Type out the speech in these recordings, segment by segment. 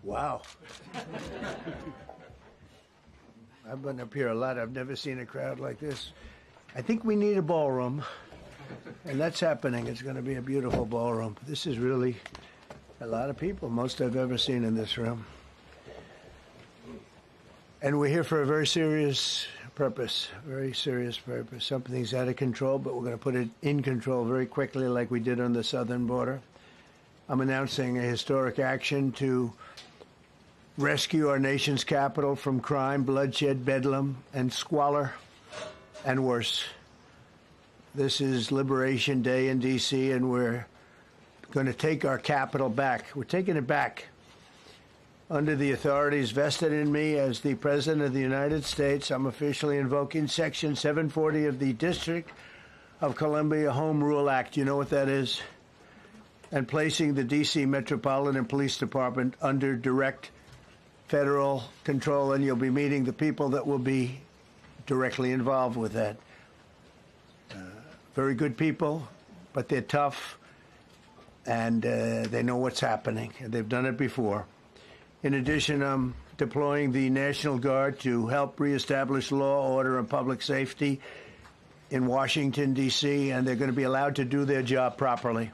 Wow. I've been up here a lot. I've never seen a crowd like this. I think we need a ballroom, and that's happening. It's going to be a beautiful ballroom. This is really a lot of people, most I've ever seen in this room. And we're here for a very serious purpose, very serious purpose. Something's out of control, but we're going to put it in control very quickly like we did on the southern border. I'm announcing a historic action to rescue our nation's capital from crime, bloodshed, bedlam, and squalor, and worse. This is Liberation Day in D.C., and we're going to take our capital back. We're taking it back. Under the authorities vested in me as the President of the United States, I'm officially invoking Section 740 of the District of Columbia Home Rule Act. You know what that is? And placing the D.C. Metropolitan Police Department under direct federal control, and you'll be meeting the people that will be directly involved with that. Very good people, but they're tough, and they know what's happening, and they've done it before. In addition, I'm deploying the National Guard to help reestablish law, order, and public safety in Washington, D.C., and they're going to be allowed to do their job properly.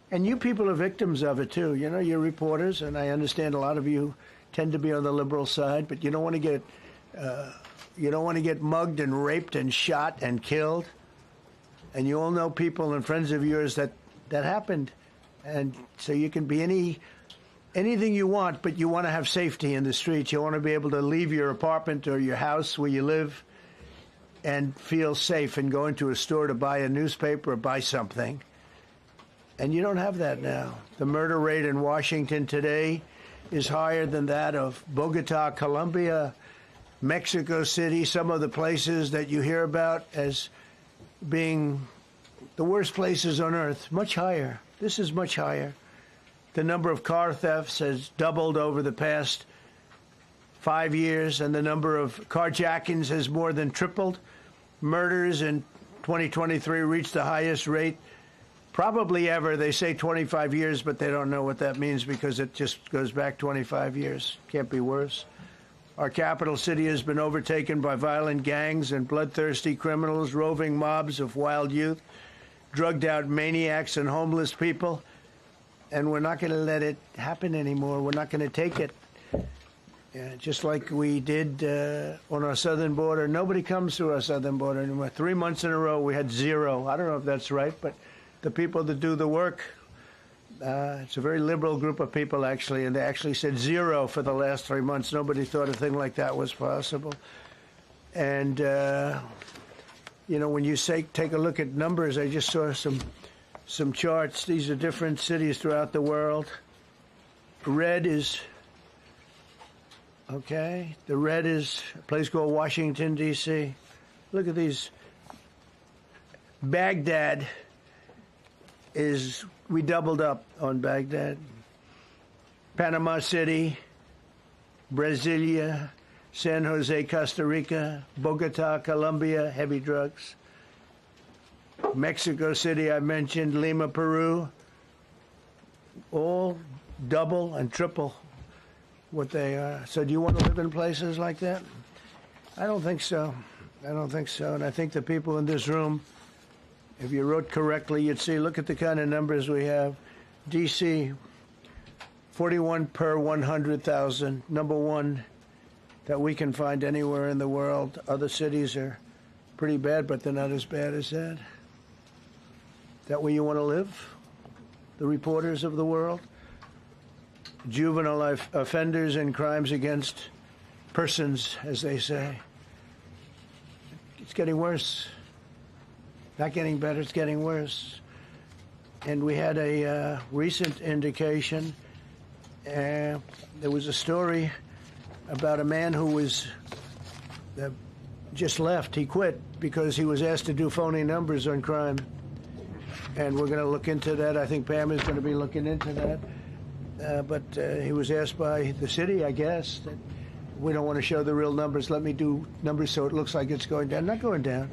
And you people are victims of it, too. You know, you're reporters, and I understand a lot of you tend to be on the liberal side, but you don't want to get mugged and raped and shot and killed. And you all know people and friends of yours that happened. And so you can be anything you want, but you want to have safety in the streets. You want to be able to leave your apartment or your house where you live and feel safe and go into a store to buy a newspaper or buy something. And you don't have that now. The murder rate in Washington today is higher than that of Bogota, Colombia, Mexico City, some of the places that you hear about as being the worst places on earth, much higher. This is much higher. The number of car thefts has doubled over the past 5 years, and the number of carjackings has more than tripled. Murders in 2023 reached the highest rate probably ever. They say 25 years, but they don't know what that means because it just goes back 25 years. Can't be worse. Our capital city has been overtaken by violent gangs and bloodthirsty criminals, roving mobs of wild youth, drugged-out maniacs and homeless people. And we're not going to let it happen anymore. We're not going to take it. Just like we did on our southern border. Nobody comes through our southern border anymore. 3 months in a row, we had zero. I don't know if that's right, but the people that do the work, it's a very liberal group of people, actually, and they actually said zero for the last 3 months. Nobody thought a thing like that was possible. And, you know, when you say take a look at numbers, I just saw some charts. These are different cities throughout the world. Red is, okay, the red is a place called Washington, D.C. Look at these. Baghdad we doubled up on Baghdad. Panama City, Brasilia, San Jose, Costa Rica, Bogota, Colombia, heavy drugs. Mexico City, I mentioned, Lima, Peru, all double and triple what they are. So do you want to live in places like that? I don't think so. I don't think so. And I think the people in this room, if you wrote correctly, you'd see, look at the kind of numbers we have. D.C., 41 per 100,000, number one that we can find anywhere in the world. Other cities are pretty bad, but they're not as bad as that. Is that where you want to live? The reporters of the world? Juvenile offenders and crimes against persons, as they say. It's getting worse. Not getting better, it's getting worse. And we had a recent indication. There was a story about a man who was just left. He quit because he was asked to do phony numbers on crime. And we're going to look into that. I think Pam is going to be looking into that. But he was asked by the city, I guess, that we don't want to show the real numbers. Let me do numbers so it looks like it's going down. Not going down.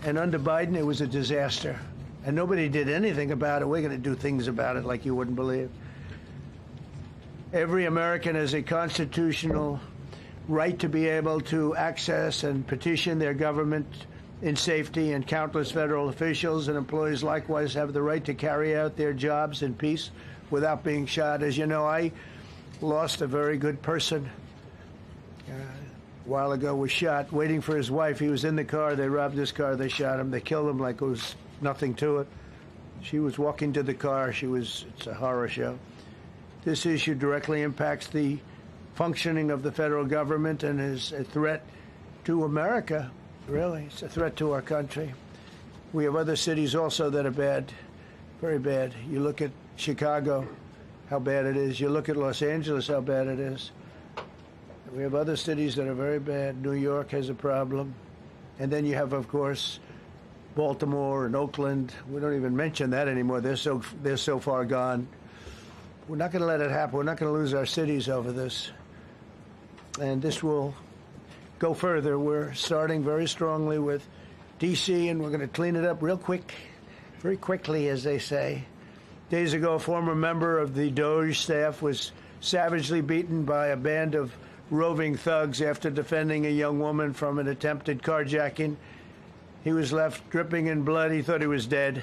And under Biden, it was a disaster. And nobody did anything about it. We're going to do things about it like you wouldn't believe. Every American has a constitutional right to be able to access and petition their government in safety, and countless federal officials and employees likewise have the right to carry out their jobs in peace without being shot. As you know, I lost a very good person a while ago, was shot waiting for his wife. He was in the car. They robbed his car. They shot him. They killed him like it was nothing to it. She was walking to the car. It's a horror show. This issue directly impacts the functioning of the federal government and is a threat to America, really. It's a threat to our country. We have other cities also that are bad, very bad. You look at Chicago, how bad it is. You look at Los Angeles, how bad it is. We have other cities that are very bad. New York has a problem. And then you have, of course, Baltimore and Oakland. We don't even mention that anymore. They're so far gone. We're not going to let it happen. We're not going to lose our cities over this. And this will go further. We're starting very strongly with D.C., and we're going to clean it up real quick, very quickly, as they say. Days ago, a former member of the DOJ staff was savagely beaten by a band of roving thugs after defending a young woman from an attempted carjacking. He was left dripping in blood. He thought he was dead,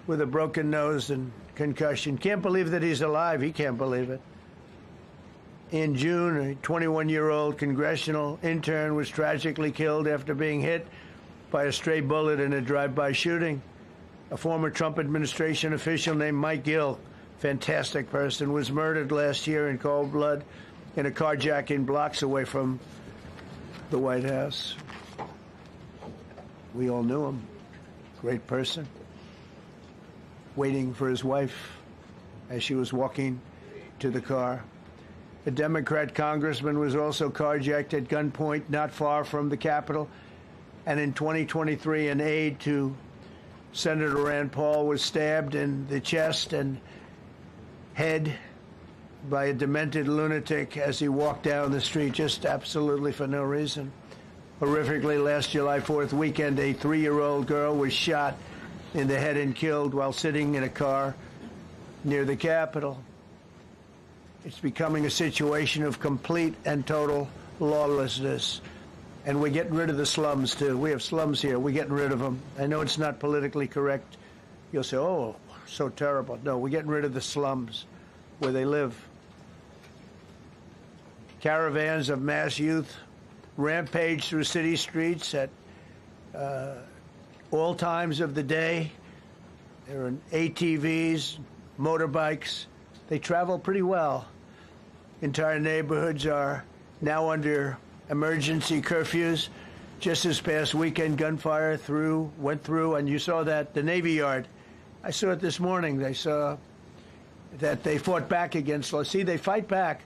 with a broken nose and concussion. Can't believe that he's alive. He can't believe it. In June, a 21-year-old congressional intern was tragically killed after being hit by a stray bullet in a drive-by shooting. A former Trump administration official named Mike Gill, fantastic person, was murdered last year in cold blood in a carjacking blocks away from the White House. We all knew him. Great person. Waiting for his wife as she was walking to the car. A Democrat congressman was also carjacked at gunpoint not far from the Capitol. And in 2023, an aide to Senator Rand Paul was stabbed in the chest and head by a demented lunatic as he walked down the street, just absolutely for no reason. Horrifically, last July 4th weekend, a 3-year-old girl was shot in the head and killed while sitting in a car near the Capitol. It's becoming a situation of complete and total lawlessness. And we're getting rid of the slums, too. We have slums here. We're getting rid of them. I know it's not politically correct. You'll say, oh, so terrible. No, we're getting rid of the slums where they live. Caravans of mass youth rampage through city streets at all times of the day. There are ATVs, motorbikes. They travel pretty well. Entire neighborhoods are now under emergency curfews. Just this past weekend, gunfire went through, and you saw that, the Navy Yard. I saw it this morning. They saw that they fought back against law. See, they fight back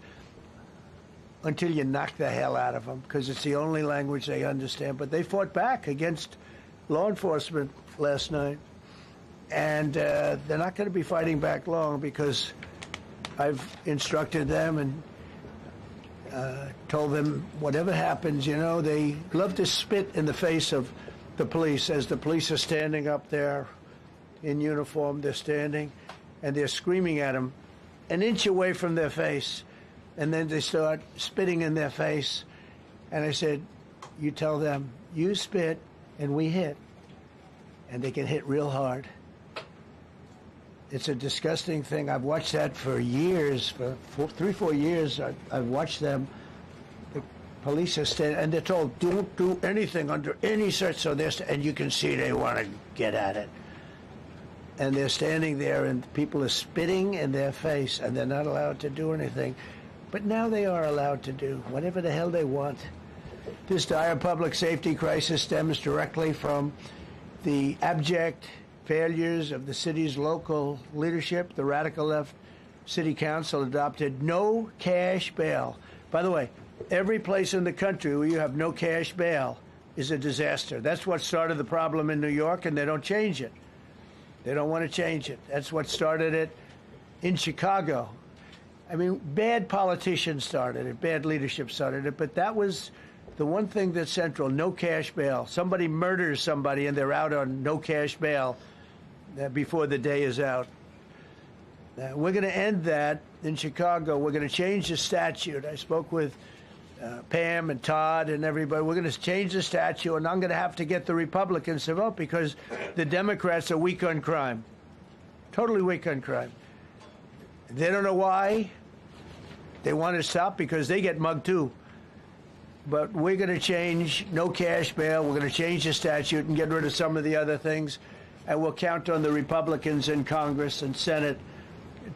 until you knock the hell out of them, because it's the only language they understand. But they fought back against law enforcement last night. And they're not going to be fighting back long, because I've instructed them and told them whatever happens, you know, they love to spit in the face of the police as the police are standing up there in uniform. They're standing and they're screaming at them an inch away from their face. And then they start spitting in their face. And I said, you tell them, you spit and we hit. And they can hit real hard. It's a disgusting thing. I've watched that for years, for 3-4 years. I've watched them. The police are standing, and they're told, don't do anything under any search. So and you can see they want to get at it. And they're standing there, and people are spitting in their face, and they're not allowed to do anything. But now they are allowed to do whatever the hell they want. This dire public safety crisis stems directly from the abject failures of the city's local leadership. The radical left city council adopted no cash bail. By the way, every place in the country where you have no cash bail is a disaster. That's what started the problem in New York, and they don't change it. They don't want to change it. That's what started it in Chicago. I mean, bad politicians started it, bad leadership started it, but that was the one thing that's central, no cash bail. Somebody murders somebody and they're out on no cash bail before the day is out. We're going to end that in Chicago. We're going to change the statute. I spoke with Pam and Todd and everybody. We're going to change the statute, and I'm going to have to get the Republicans to vote because the Democrats are weak on crime. Totally weak on crime. They don't know why. They want to stop because they get mugged too. But we're going to change no cash bail. We're going to change the statute and get rid of some of the other things. And we'll count on the Republicans in Congress and Senate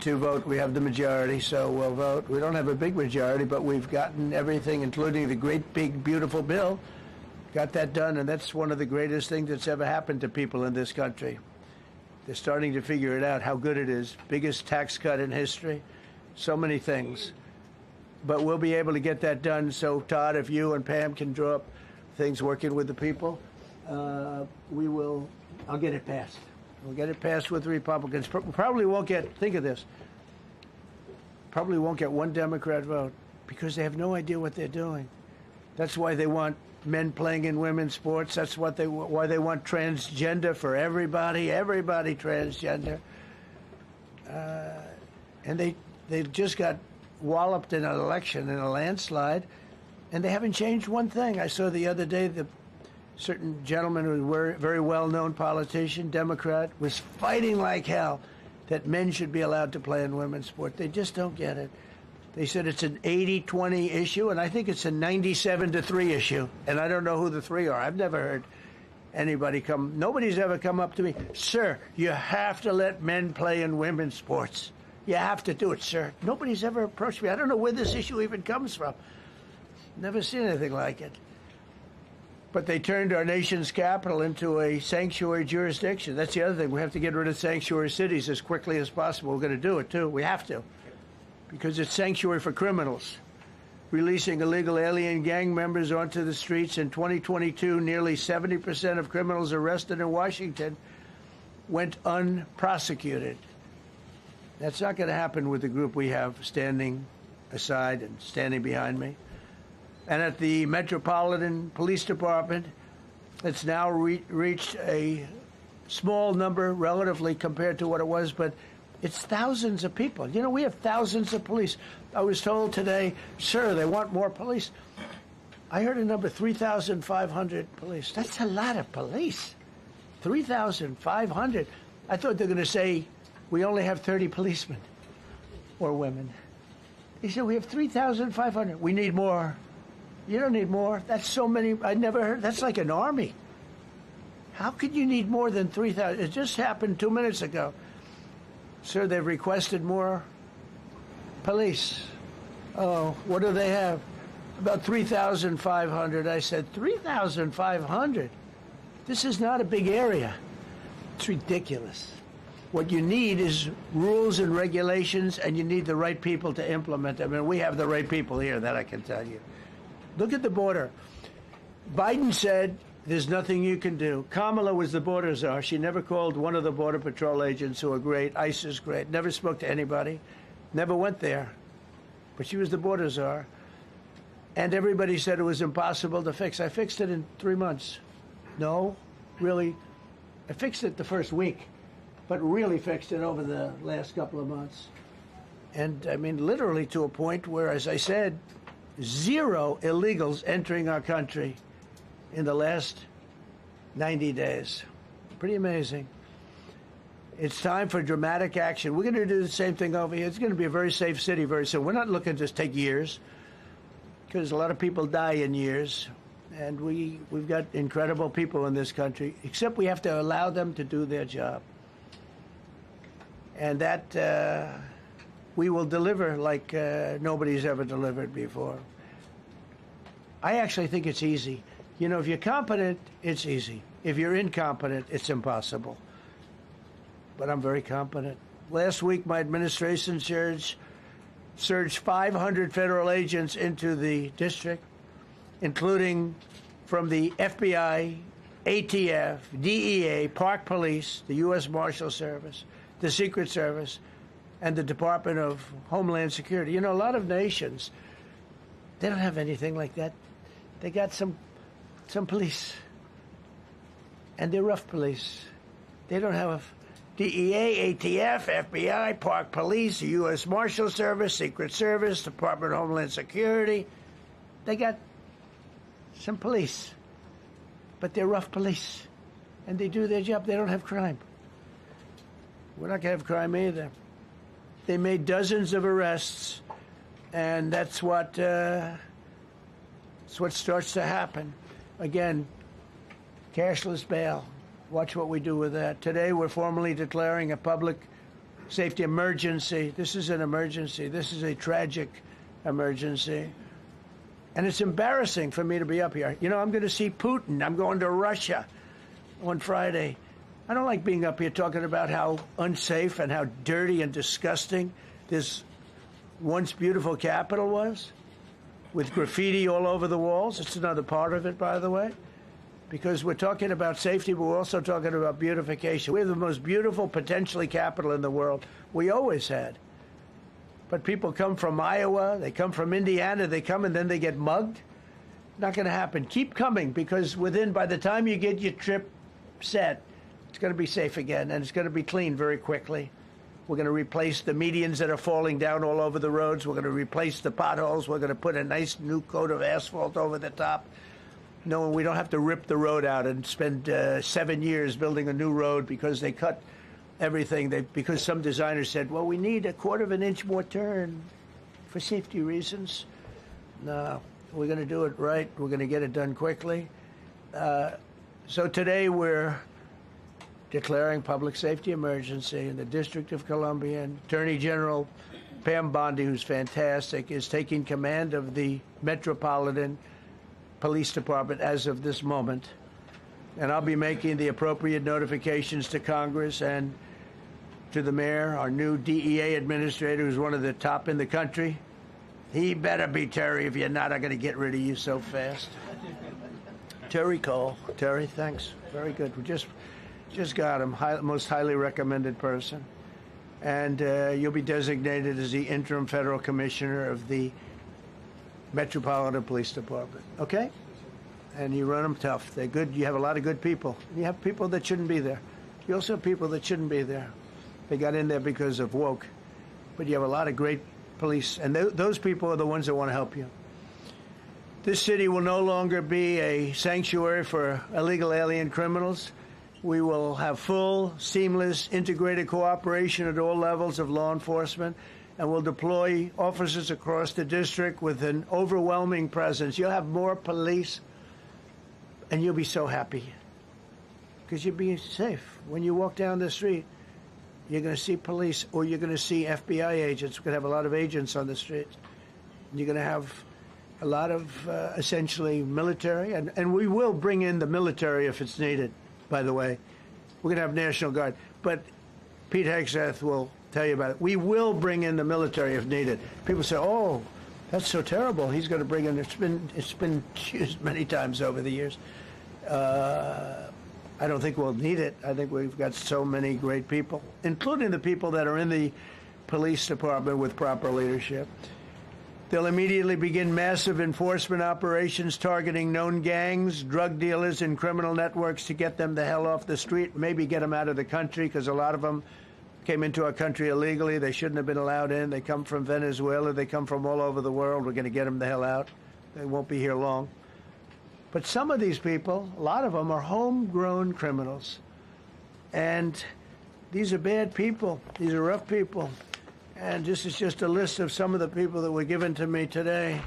to vote. We have the majority, so we'll vote. We don't have a big majority, but we've gotten everything, including the great, big, beautiful bill. Got that done, and that's one of the greatest things that's ever happened to people in this country. They're starting to figure it out, how good it is. Biggest tax cut in history. So many things. But we'll be able to get that done. So, Todd, if you and Pam can draw up things working with the people, we will. I'll get it passed. We'll get it passed with the Republicans. Probably won't get, think of this, probably won't get one Democrat vote because they have no idea what they're doing. That's why they want men playing in women's sports. That's why they want transgender for everybody transgender. And they just got walloped in an election, in a landslide, and they haven't changed one thing. I saw the other day the certain gentleman who was a very well-known politician, Democrat, was fighting like hell that men should be allowed to play in women's sport. They just don't get it. They said it's an 80-20 issue, and I think it's a 97-3 issue. And I don't know who the three are. I've never heard anybody nobody's ever come up to me, sir, you have to let men play in women's sports. You have to do it, sir. Nobody's ever approached me. I don't know where this issue even comes from. Never seen anything like it. But they turned our nation's capital into a sanctuary jurisdiction. That's the other thing. We have to get rid of sanctuary cities as quickly as possible. We're going to do it, too. We have to. Because it's sanctuary for criminals. Releasing illegal alien gang members onto the streets in 2022, nearly 70% of criminals arrested in Washington went unprosecuted. That's not going to happen with the group we have standing aside and standing behind me. And at the Metropolitan Police Department, it's now reached a small number relatively compared to what it was, but it's thousands of people. You know, we have thousands of police. I was told today, sir, they want more police. I heard a number, 3,500 police. That's a lot of police. 3,500. I thought they were going to say we only have 30 policemen or women. They said we have 3,500. We need more. You don't need more. That's so many. I never heard. That's like an army. How could you need more than 3,000? It just happened 2 minutes ago. Sir, they've requested more police. Oh, what do they have? About 3,500. I said, 3,500? This is not a big area. It's ridiculous. What you need is rules and regulations, and you need the right people to implement them. And we have the right people here, that I can tell you. Look at the border. Biden said there's nothing you can do. Kamala was the border czar. She never called one of the Border Patrol agents who are great. ICE is great. Never spoke to anybody. Never went there. But she was the border czar. And everybody said it was impossible to fix. I fixed it in 3 months. No, really. I fixed it the first week, but really fixed it over the last couple of months. And, I mean, literally to a point where, as I said, 0 illegals entering our country in the last 90 days. Pretty amazing. It's time for dramatic action. We're going to do the same thing over here. It's going to be a very safe city very soon. We're not looking to just take years, because a lot of people die in years. And we've got incredible people in this country, except we have to allow them to do their job. And that we will deliver like nobody's ever delivered before. I actually think it's easy. You know, if you're competent, it's easy. If you're incompetent, it's impossible. But I'm very competent. Last week, my administration surged 500 federal agents into the district, including from the FBI, ATF, DEA, Park Police, the U.S. Marshal Service, the Secret Service, and the Department of Homeland Security. You know, a lot of nations, they don't have anything like that. They got some police, and they're rough police. They don't have DEA, ATF, FBI, Park Police, U.S. Marshal Service, Secret Service, Department of Homeland Security. They got some police, but they're rough police, and they do their job. They don't have crime. We're not going to have crime either. They made dozens of arrests, and that's what starts to happen. Again, cashless bail. Watch what we do with that. Today, we're formally declaring a public safety emergency. This is an emergency. This is a tragic emergency. And it's embarrassing for me to be up here. You know, I'm going to see Putin. I'm going to Russia on Friday. I don't like being up here talking about how unsafe and how dirty and disgusting this once beautiful capital was, with graffiti all over the walls. It's another part of it, by the way, because we're talking about safety, but we're also talking about beautification. We have the most beautiful, potentially, capital in the world. We always had. But people come from Iowa, they come from Indiana, they come and then they get mugged. Not going to happen. Keep coming, because by the time you get your trip set, it's going to be safe again, and it's going to be clean very quickly. We're going to replace the medians that are falling down all over the roads. We're going to replace the potholes. We're going to put a nice new coat of asphalt over the top. No, we don't have to rip the road out and spend 7 years building a new road because they cut everything. Because some designers said, well, we need a quarter of an inch more turn for safety reasons. No, we're going to do it right. We're going to get it done quickly. So today we're declaring public safety emergency in the District of Columbia. And Attorney General Pam Bondi, who's fantastic, is taking command of the Metropolitan Police Department as of this moment. And I'll be making the appropriate notifications to Congress and to the mayor, our new DEA administrator, who's one of the top in the country. He better be Terry. If you're not, I'm going to get rid of you so fast. Terry Cole. Terry, thanks. Very good. We just got him, most highly recommended person. And you'll be designated as the interim federal commissioner of the Metropolitan Police Department. Okay? And you run them tough. They're good. You have a lot of good people. You have people that shouldn't be there. You also have people that shouldn't be there. They got in there because of woke. But you have a lot of great police. And those people are the ones that want to help you. This city will no longer be a sanctuary for illegal alien criminals. We will have full, seamless, integrated cooperation at all levels of law enforcement, and we'll deploy officers across the district with an overwhelming presence. You'll have more police, and you'll be so happy because you'll be safe. When you walk down the street, you're going to see police, or you're going to see FBI agents. We're going to have a lot of agents on the streets. You're going to have a lot of essentially military, and we will bring in the military if it's needed. By the way, we're going to have National Guard, but Pete Hegseth will tell you about it. We will bring in the military if needed. People say, "Oh, that's so terrible." He's going to bring in. It's been used many times over the years. I don't think we'll need it. I think we've got so many great people, including the people that are in the police department with proper leadership. They'll immediately begin massive enforcement operations targeting known gangs, drug dealers, and criminal networks to get them the hell off the street, maybe get them out of the country, because a lot of them came into our country illegally. They shouldn't have been allowed in. They come from Venezuela. They come from all over the world. We're going to get them the hell out. They won't be here long. But some of these people, a lot of them, are homegrown criminals. And these are bad people. These are rough people. And this is just a list of some of the people that were given to me today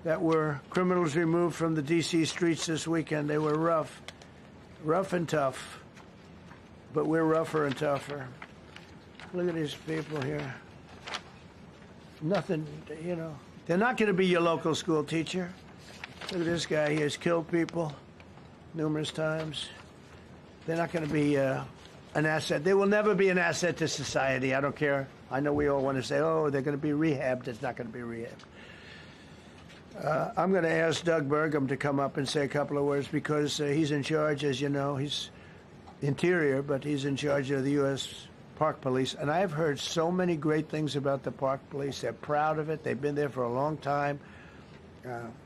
that were criminals removed from the D.C. streets this weekend. They were rough and tough. But we're rougher and tougher. Look at these people here. Nothing, you know. They're not going to be your local school teacher. Look at this guy. He has killed people numerous times. They're not going to be an asset. They will never be an asset to society. I don't care. I know we all want to say, oh, they're going to be rehabbed. It's not going to be rehabbed. I'm going to ask Doug Burgum to come up and say a couple of words because he's in charge, as you know. He's Interior, but he's in charge of the U.S. Park Police. And I've heard so many great things about the Park Police. They're proud of it. They've been there for a long time.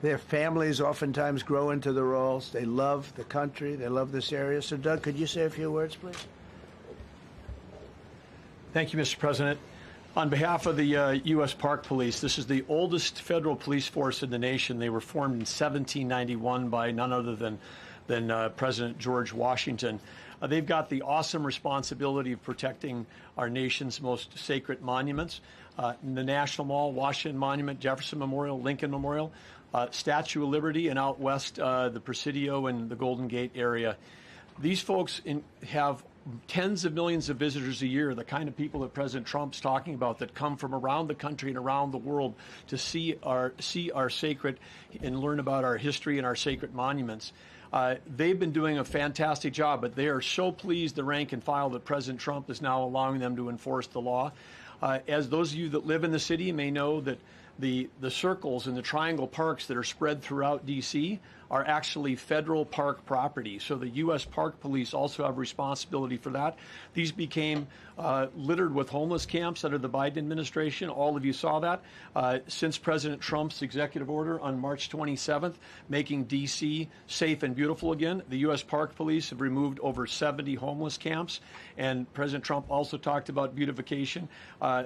Their families oftentimes grow into the roles. They love the country. They love this area. So, Doug, could you say a few words, please? Thank you, Mr. President. On behalf of the U.S. Park Police, this is the oldest federal police force in the nation. They were formed in 1791 by none other than President George Washington. They've got the awesome responsibility of protecting our nation's most sacred monuments. The National Mall, Washington Monument, Jefferson Memorial, Lincoln Memorial, Statue of Liberty, and out west, the Presidio and the Golden Gate area. These folks have tens of millions of visitors a year, the kind of people that President Trump's talking about that come from around the country and around the world to see our sacred and learn about our history and our sacred monuments. They've been doing a fantastic job, but they are so pleased, the rank and file, that President Trump is now allowing them to enforce the law. As those of you that live in the city may know, that the circles and the triangle parks that are spread throughout D.C. are actually federal park property. So the U.S. Park Police also have responsibility for that. These became littered with homeless camps under the Biden administration. All of you saw that. Since President Trump's executive order on March 27th, making D.C. safe and beautiful again, the U.S. Park Police have removed over 70 homeless camps. And President Trump also talked about beautification.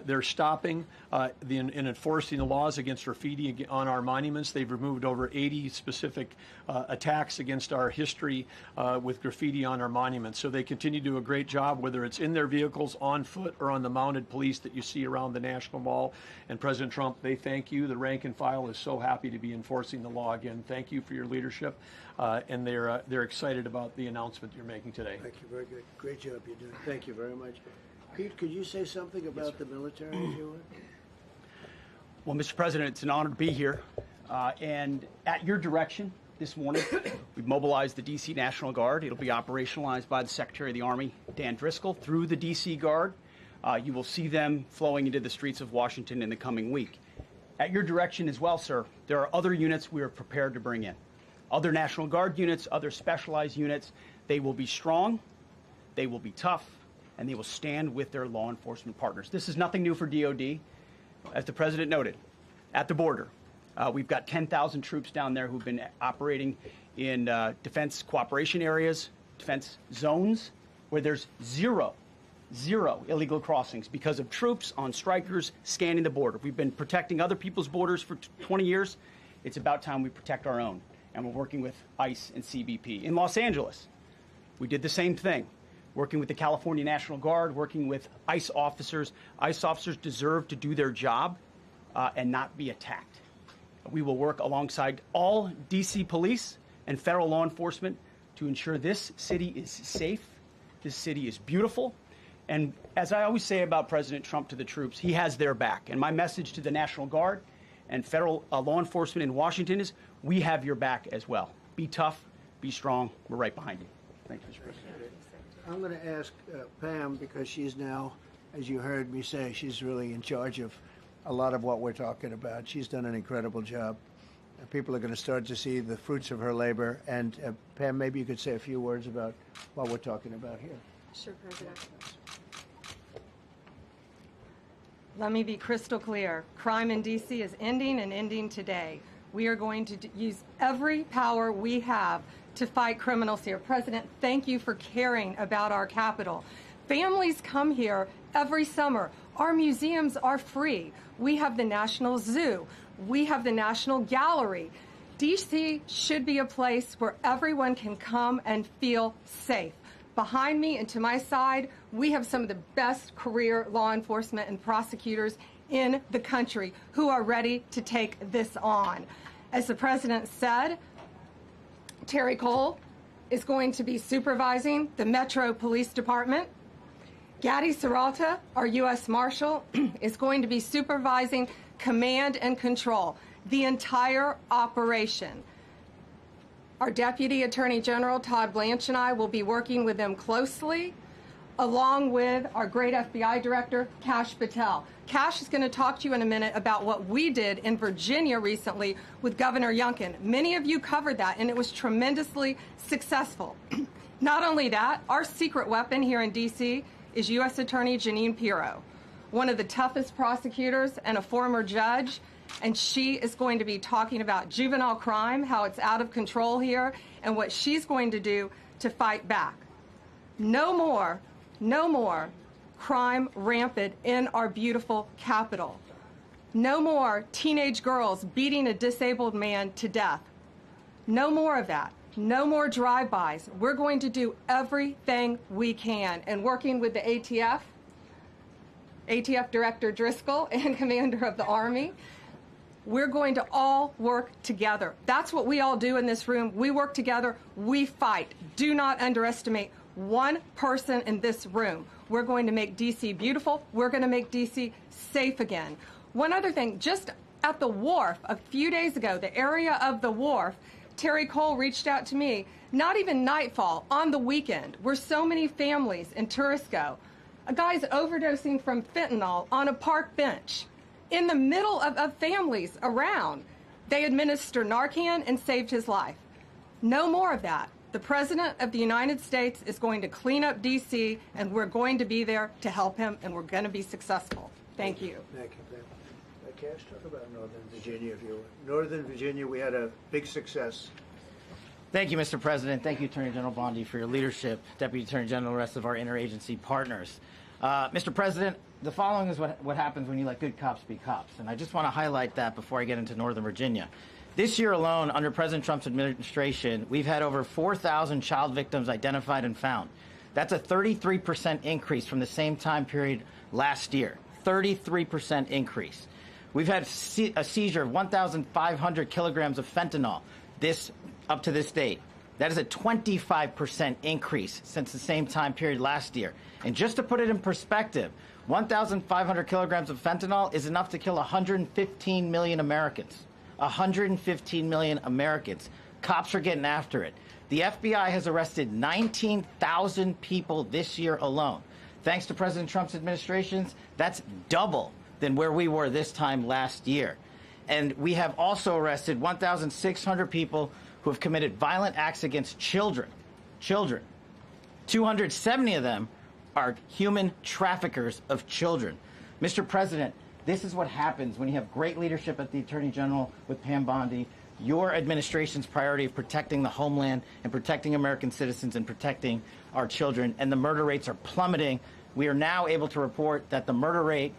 They're stopping and enforcing the laws against graffiti on our monuments. They've removed over 80 specific attacks against our history with graffiti on our monuments. So they continue to do a great job, whether it's in their vehicles, on foot, or on the mounted police that you see around the National Mall. And President Trump, they thank you. The rank and file is so happy to be enforcing the law again. Thank you for your leadership, and they're excited about the announcement you're making today. Thank you. Very good. Great job you're doing. Thank you very much. Pete, could you say something about the military, if you would? Well, Mr. President, it's an honor to be here. And at your direction this morning, we've mobilized the D.C. National Guard. It'll be operationalized by the Secretary of the Army, Dan Driscoll, through the D.C. Guard. You will see them flowing into the streets of Washington in the coming week. At your direction as well, sir, there are other units we are prepared to bring in. Other National Guard units, other specialized units. They will be strong, they will be tough, and they will stand with their law enforcement partners. This is nothing new for DOD. As the President noted, at the border, we've got 10,000 troops down there who've been operating in defense cooperation areas, defense zones, where there's zero illegal crossings because of troops on strikers scanning the border. We've been protecting other people's borders for 20 years. It's about time we protect our own, and we're working with ICE and CBP. In Los Angeles, we did the same thing, working with the California National Guard, working with ICE officers. ICE officers deserve to do their job and not be attacked. We will work alongside all D.C. police and federal law enforcement to ensure this city is safe, this city is beautiful. And as I always say about President Trump to the troops, he has their back. And my message to the National Guard and federal law enforcement in Washington is, we have your back as well. Be tough, be strong. We're right behind you. Thank you, Mr. President. I'm going to ask Pam, because she's now, as you heard me say, she's really in charge of a lot of what we're talking about. She's done an incredible job. People are going to start to see the fruits of her labor. And Pam, maybe you could say a few words about what we're talking about here. Sure, President. Let me be crystal clear. Crime in D.C. is ending, and ending today. We are going to use every power we have to fight criminals here. President, thank you for caring about our capital. Families come here every summer. Our museums are free. We have the National Zoo. We have the National Gallery. D.C. should be a place where everyone can come and feel safe. Behind me and to my side, we have some of the best career law enforcement and prosecutors in the country who are ready to take this on. As the President said, Terry Cole is going to be supervising the Metro Police Department. Gaddy Serralta, our U.S. Marshal, is going to be supervising command and control, the entire operation. Our Deputy Attorney General, Todd Blanche, and I will be working with them closely, along with our great FBI Director, Kash Patel. Kash is going to talk to you in a minute about what we did in Virginia recently with Governor Youngkin. Many of you covered that, and it was tremendously successful. Not only that, our secret weapon here in D.C. is U.S. Attorney Jeanine Pirro, one of the toughest prosecutors and a former judge. And she is going to be talking about juvenile crime, how it's out of control here, and what she's going to do to fight back. No more crime rampant in our beautiful capital. No more teenage girls beating a disabled man to death. No more of that. No more drive-bys. We're going to do everything we can. And working with the ATF Director Driscoll and Commander of the Army, we're going to all work together. That's what we all do in this room. We work together. We fight. Do not underestimate one person in this room. We're going to make D.C. beautiful. We're going to make D.C. safe again. One other thing, just at the wharf a few days ago, the area of the wharf, Terry Cole reached out to me, not even nightfall, on the weekend, where so many families in tourists go. A guy's overdosing from fentanyl on a park bench. In the middle of families around, they administer Narcan and saved his life. No more of that. The President of the United States is going to clean up D.C., and we're going to be there to help him, and we're going to be successful. Thank you. Thank you. Cash, talk about Northern Virginia. If you Northern Virginia, we had a big success. Thank you, Mr. President. Thank you, Attorney General Bondi, for your leadership, Deputy Attorney General, and the rest of our interagency partners. Mr. President, the following is what happens when you let good cops be cops, and I just want to highlight that before I get into Northern Virginia. This year alone, under President Trump's administration, we've had over 4,000 child victims identified and found. That's a 33% increase from the same time period last year. 33% increase. We've had a seizure of 1,500 kilograms of fentanyl up to this date. That is a 25% increase since the same time period last year. And just to put it in perspective, 1,500 kilograms of fentanyl is enough to kill 115 million Americans. 115 million Americans. Cops are getting after it. The FBI has arrested 19,000 people this year alone. Thanks to President Trump's administrations, that's double than where we were this time last year. And we have also arrested 1,600 people who have committed violent acts against children. 270 of them are human traffickers of children. Mr. President, this is what happens when you have great leadership at the Attorney General with Pam Bondi, your administration's priority of protecting the homeland and protecting American citizens and protecting our children, and the murder rates are plummeting. We are now able to report that the murder rate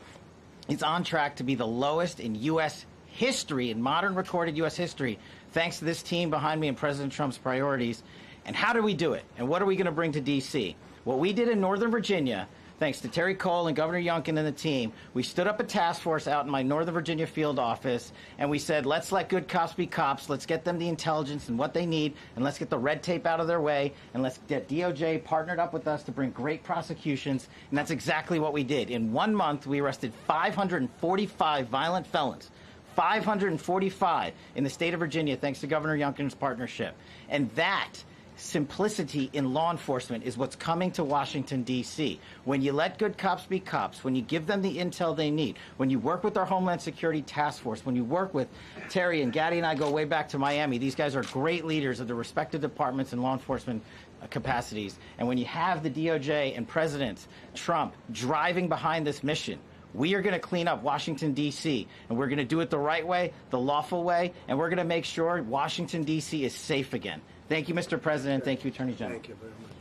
is on track to be the lowest in U.S. history, in modern recorded U.S. history, thanks to this team behind me and President Trump's priorities. And how do we do it? And what are we going to bring to D.C.? What we did in Northern Virginia, thanks to Terry Cole and Governor Youngkin and the team, we stood up a task force out in my Northern Virginia field office, and we said, let's let good cops be cops. Let's get them the intelligence and what they need, and let's get the red tape out of their way, and let's get DOJ partnered up with us to bring great prosecutions. And that's exactly what we did. In 1 month, we arrested 545 violent felons. 545 in the state of Virginia, thanks to Governor Youngkin's partnership. And that simplicity in law enforcement is what's coming to Washington, D.C. When you let good cops be cops, when you give them the intel they need, when you work with our Homeland Security Task Force, when you work with Terry and Gaddy and I go way back to Miami, these guys are great leaders of the respective departments and law enforcement capacities. And when you have the DOJ and President Trump driving behind this mission, we are going to clean up Washington, D.C., and we're going to do it the right way, the lawful way, and we're going to make sure Washington, D.C. is safe again. Thank you, Mr. President. Thank you, Attorney General. Thank you very much.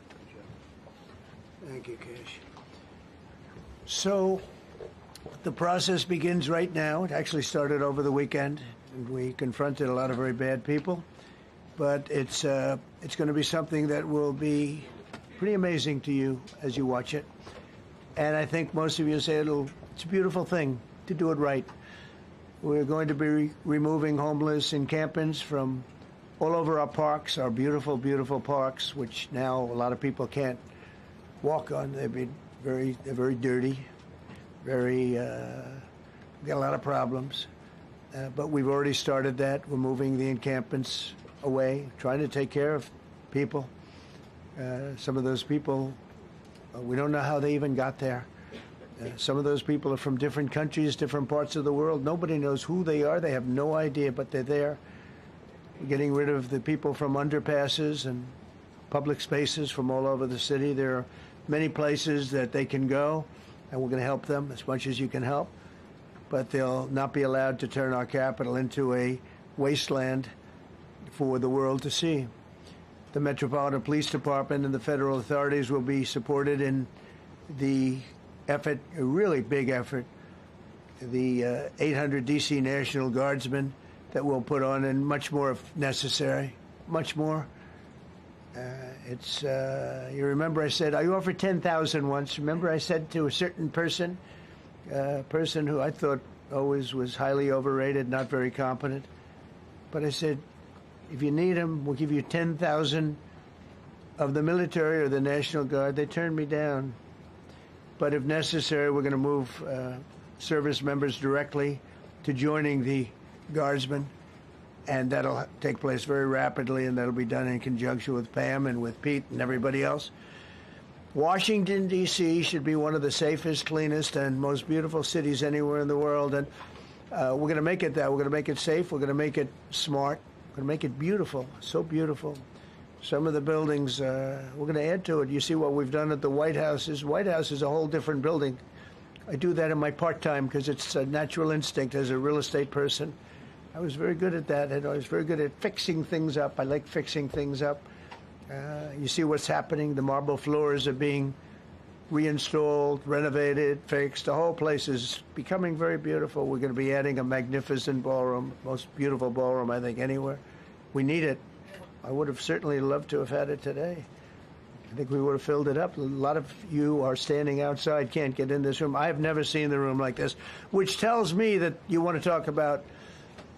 Good job. Thank you, Cash. So the process begins right now. It actually started over the weekend, and we confronted a lot of very bad people. But it's going to be something that will be pretty amazing to you as you watch it. And I think most of you say it's a beautiful thing to do it right. We're going to be removing homeless encampments from all over our parks, our beautiful, beautiful parks, which now a lot of people can't walk on. They're very dirty, we got a lot of problems. But we've already started that. We're moving the encampments away, trying to take care of people. Some of those people, we don't know how they even got there. Some of those people are from different countries, different parts of the world. Nobody knows who they are. They have no idea, but they're there. We're getting rid of the people from underpasses and public spaces from all over the city. There are many places that they can go, and we're going to help them as much as you can help. But they'll not be allowed to turn our capital into a wasteland for the world to see. The Metropolitan Police Department and the federal authorities will be supported in the effort, a really big effort, the 800 D.C. National Guardsmen that we'll put on, and much more if necessary, much more. You remember I said, I offered 10,000 once. Remember I said to a certain person, who I thought always was highly overrated, not very competent, but I said, if you need them, we'll give you 10,000 of the military or the National Guard. They turned me down. But if necessary, we're going to move service members directly to joining the Guardsmen, and that'll take place very rapidly, and that'll be done in conjunction with Pam and with Pete and everybody else. Washington, D.C. should be one of the safest, cleanest, and most beautiful cities anywhere in the world, and we're going to make it that. We're going to make it safe. We're going to make it smart. We're going to make it beautiful, so beautiful. Some of the buildings, we're going to add to it. You see what we've done at the White House. White House is a whole different building. I do that in my part-time because it's a natural instinct as a real estate person. I was very good at that, and I was very good at fixing things up. I like fixing things up. You see what's happening. The marble floors are being reinstalled, renovated, fixed. The whole place is becoming very beautiful. We're going to be adding a magnificent ballroom, most beautiful ballroom, I think, anywhere. We need it. I would have certainly loved to have had it today. I think we would have filled it up. A lot of you are standing outside, can't get in this room. I have never seen the room like this, which tells me that you want to talk about,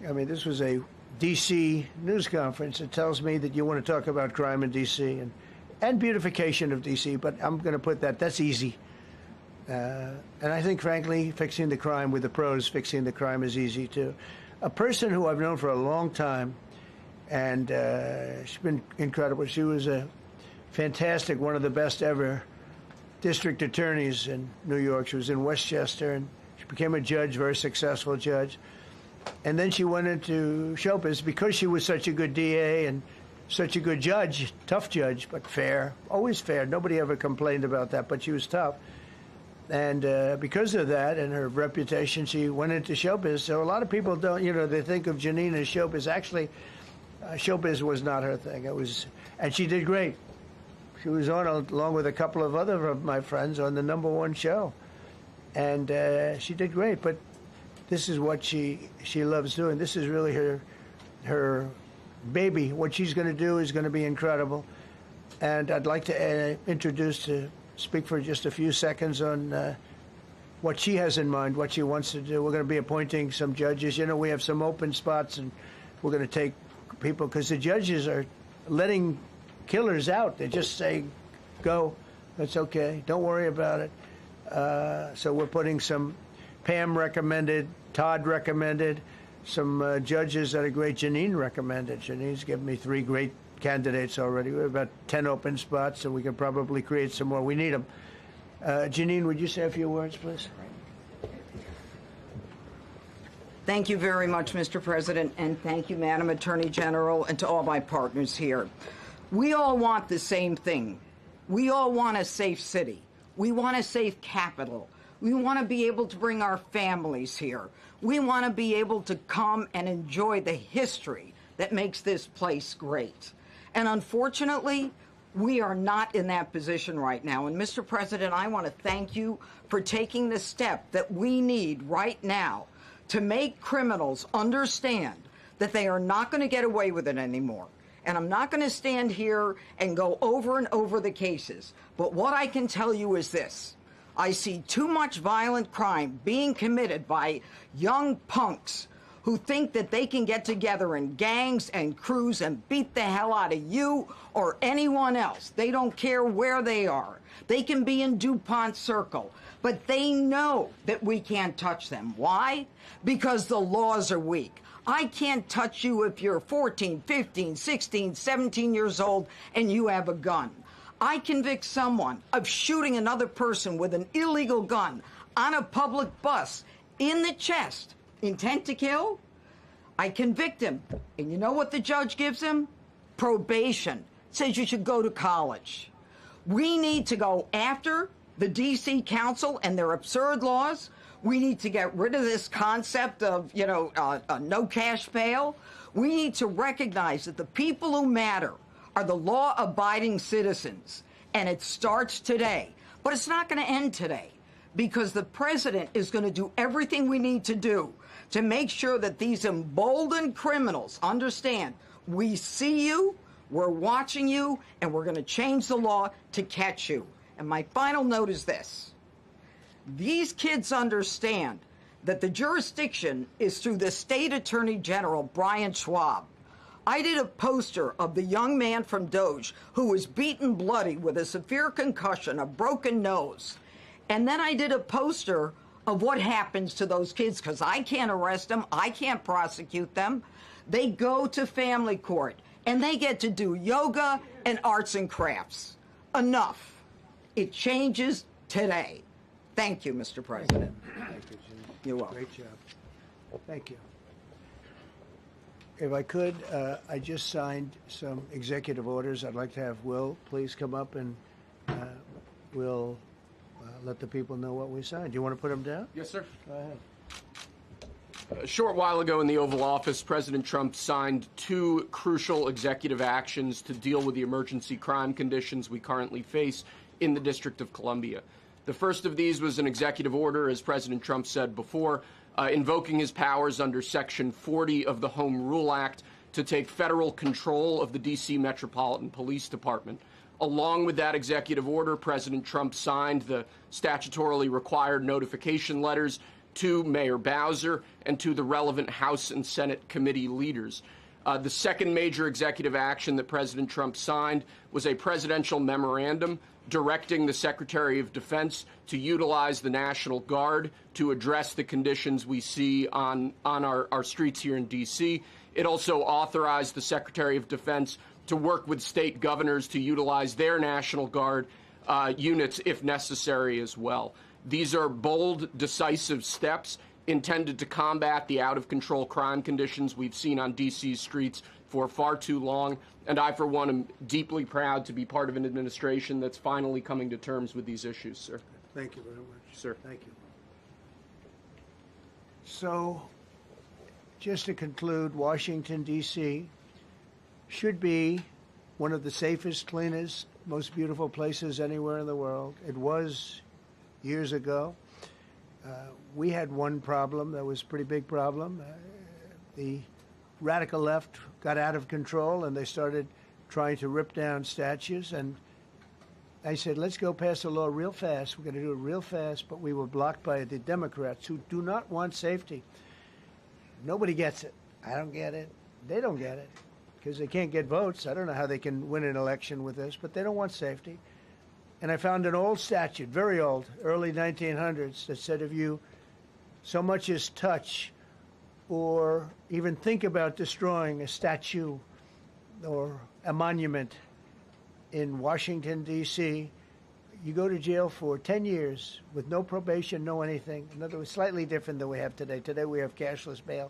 I mean, this was a D.C. news conference. It tells me that you want to talk about crime in D.C. and beautification of D.C., but I'm going to put that's easy. And I think, frankly, fixing the crime with the pros, fixing the crime is easy, too. A person who I've known for a long time, and she's been incredible. She was a fantastic, one of the best ever district attorneys in New York. She was in Westchester, and she became a judge, very successful judge. And then she went into showbiz because she was such a good DA and such a good judge, tough judge, but fair, always fair. Nobody ever complained about that, but she was tough. And because of that and her reputation, she went into showbiz. So a lot of people don't, they think of Janine as showbiz. Actually, showbiz was not her thing. And she did great. She was on, along with a couple of other of my friends, on the #1 show. And she did great, but this is what she loves doing. This is really her baby. What she's going to do is going to be incredible. And I'd like to speak for just a few seconds on what she has in mind, what she wants to do. We're going to be appointing some judges. We have some open spots, and we're going to take people, because the judges are letting killers out. They just say, go, that's okay, don't worry about it. So we're putting some, Pam recommended, Todd recommended, some judges that are great. Janine recommended. Janine's given me 3 great candidates already. We have about 10 open spots, and we can probably create some more. We need them. Janine, would you say a few words, please? Thank you very much, Mr. President, and thank you, Madam Attorney General, and to all my partners here. We all want the same thing. We all want a safe city. We want a safe capital. We want to be able to bring our families here. We want to be able to come and enjoy the history that makes this place great. And unfortunately, we are not in that position right now. And Mr. President, I want to thank you for taking the step that we need right now to make criminals understand that they are not going to get away with it anymore. And I'm not going to stand here and go over and over the cases. But what I can tell you is this. I see too much violent crime being committed by young punks who think that they can get together in gangs and crews and beat the hell out of you or anyone else. They don't care where they are. They can be in DuPont Circle, but they know that we can't touch them. Why? Because the laws are weak. I can't touch you if you're 14, 15, 16, 17 years old and you have a gun. I convict someone of shooting another person with an illegal gun on a public bus in the chest, intent to kill. I convict him. And you know what the judge gives him? Probation. Says you should go to college. We need to go after the D.C. Council and their absurd laws. We need to get rid of this concept of, no cash bail. We need to recognize that the people who matter are the law-abiding citizens, and it starts today. But it's not going to end today, because the president is going to do everything we need to do to make sure that these emboldened criminals understand we see you, we're watching you, and we're going to change the law to catch you. And my final note is this. These kids understand that the jurisdiction is through the state attorney general, Brian Schwab. I did a poster of the young man from Doge who was beaten bloody with a severe concussion, a broken nose. And then I did a poster of what happens to those kids, because I can't arrest them, I can't prosecute them. They go to family court, and they get to do yoga and arts and crafts. Enough. It changes today. Thank you, Mr. President. Thank you, Jim. You're welcome. Great job. Thank you. If I could, I just signed some executive orders. I'd like to have Will please come up, and we'll let the people know what we signed. Do you want to put them down? Yes, sir. Go ahead. A short while ago in the Oval Office, President Trump signed 2 crucial executive actions to deal with the emergency crime conditions we currently face in the District of Columbia. The first of these was an executive order, as President Trump said before, invoking his powers under Section 40 of the Home Rule Act to take federal control of the D.C. Metropolitan Police Department. Along with that executive order, President Trump signed the statutorily required notification letters to Mayor Bowser and to the relevant House and Senate committee leaders. The second major executive action that President Trump signed was a presidential memorandum directing the Secretary of Defense to utilize the National Guard to address the conditions we see on our streets here in D.C. It also authorized the Secretary of Defense to work with state governors to utilize their National Guard units if necessary as well. These are bold, decisive steps intended to combat the out-of-control crime conditions we've seen on D.C.'s streets for far too long. And I, for one, am deeply proud to be part of an administration that's finally coming to terms with these issues, sir. Thank you very much. Sir. Thank you. So, just to conclude, Washington, D.C. should be one of the safest, cleanest, most beautiful places anywhere in the world. It was years ago. We had one problem that was a pretty big problem. The radical left got out of control, and they started trying to rip down statues. And I said, let's go pass a law real fast. We're going to do it real fast. But we were blocked by the Democrats, who do not want safety. Nobody gets it. I don't get it. They don't get it because they can't get votes. I don't know how they can win an election with this, but they don't want safety. And I found an old statute, very old, early 1900s, that said if you so much as touch or even think about destroying a statue or a monument in Washington, D.C., you go to jail for 10 years with no probation, no anything. In other words, slightly different than we have today. Today we have cashless bail.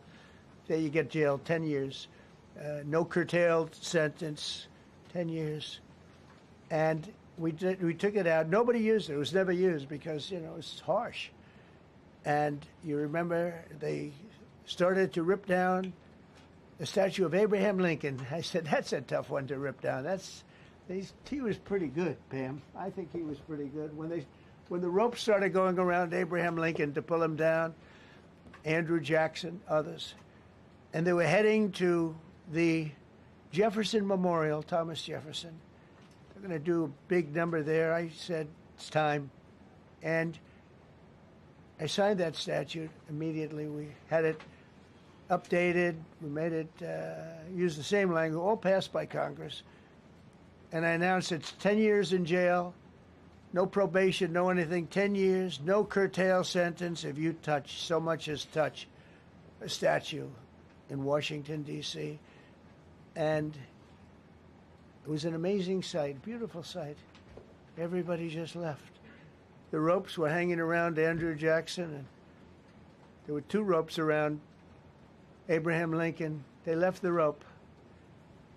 There you get jailed 10 years. No curtailed sentence, 10 years. And we took it out. Nobody used it. It was never used because, you know, it's harsh. And you remember they started to rip down the statue of Abraham Lincoln. I said, that's a tough one to rip down. He was pretty good, Pam. I think he was pretty good. When the ropes started going around Abraham Lincoln to pull him down, Andrew Jackson, others, and they were heading to the Jefferson Memorial, Thomas Jefferson. They're going to do a big number there. I said, it's time. And I signed that statute immediately. We had it updated. We made it use the same language, all passed by Congress. And I announced it's 10 years in jail, no probation, no anything, 10 years, no curtail sentence if you touch, so much as touch a statue in Washington, D.C. And it was an amazing sight, beautiful sight. Everybody just left. The ropes were hanging around Andrew Jackson, and there were 2 ropes around Abraham Lincoln. They left the rope,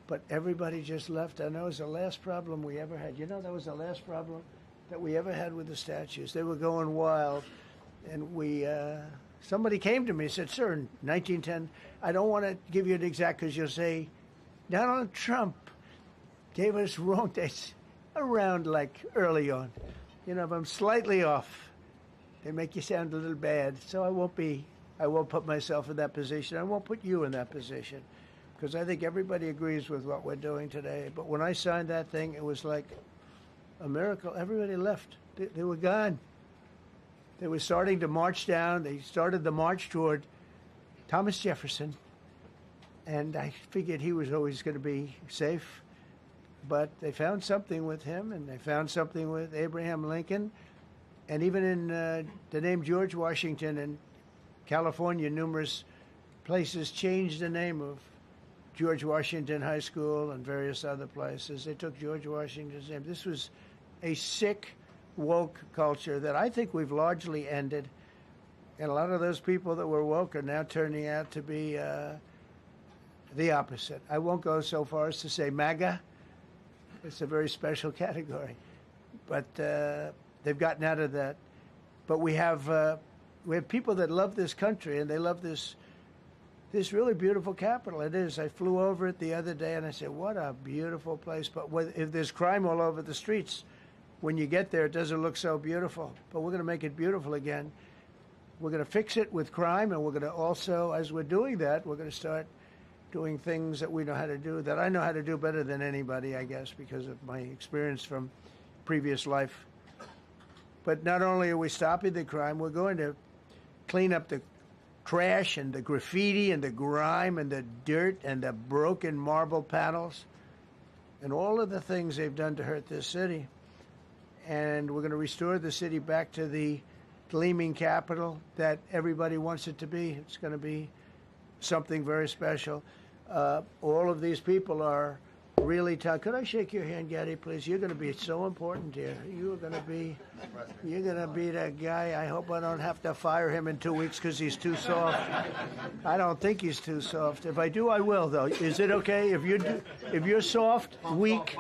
but everybody just left. And that was the last problem we ever had. You know, that was the last problem that we ever had with the statues. They were going wild, and somebody came to me and said, sir, in 1910, I don't want to give you an exact because you'll say, Donald Trump gave us wrong dates around like early on. You know, if I'm slightly off, they make you sound a little bad. So I won't put myself in that position. I won't put you in that position, because I think everybody agrees with what we're doing today. But when I signed that thing, it was like a miracle. Everybody left. They were gone. They were starting to march down. They started the march toward Thomas Jefferson, and I figured he was always going to be safe. But they found something with him, and they found something with Abraham Lincoln, and even in the name George Washington in California, numerous places changed the name of George Washington High School and various other places. They took George Washington's name. This was a sick, woke culture that I think we've largely ended. And a lot of those people that were woke are now turning out to be the opposite. I won't go so far as to say MAGA. It's a very special category. But they've gotten out of that. But we have people that love this country, and they love this really beautiful capital. It is. I flew over it the other day, and I said, what a beautiful place. But if there's crime all over the streets, when you get there, it doesn't look so beautiful. But we're going to make it beautiful again. We're going to fix it with crime, and we're going to also, as we're doing that, we're going to start doing things that we know how to do, that I know how to do better than anybody, I guess, because of my experience from previous life. But not only are we stopping the crime, we're going to clean up the trash and the graffiti and the grime and the dirt and the broken marble panels and all of the things they've done to hurt this city. And we're going to restore the city back to the gleaming capital that everybody wants it to be. It's going to be something very special. All of these people are really tough. Could I shake your hand, Gaddy, please? You're going to be so important here. You're going to be that guy. I hope I don't have to fire him in 2 weeks because he's too soft. I don't think he's too soft. If I do, I will, though. Is it okay? If you're soft, weak,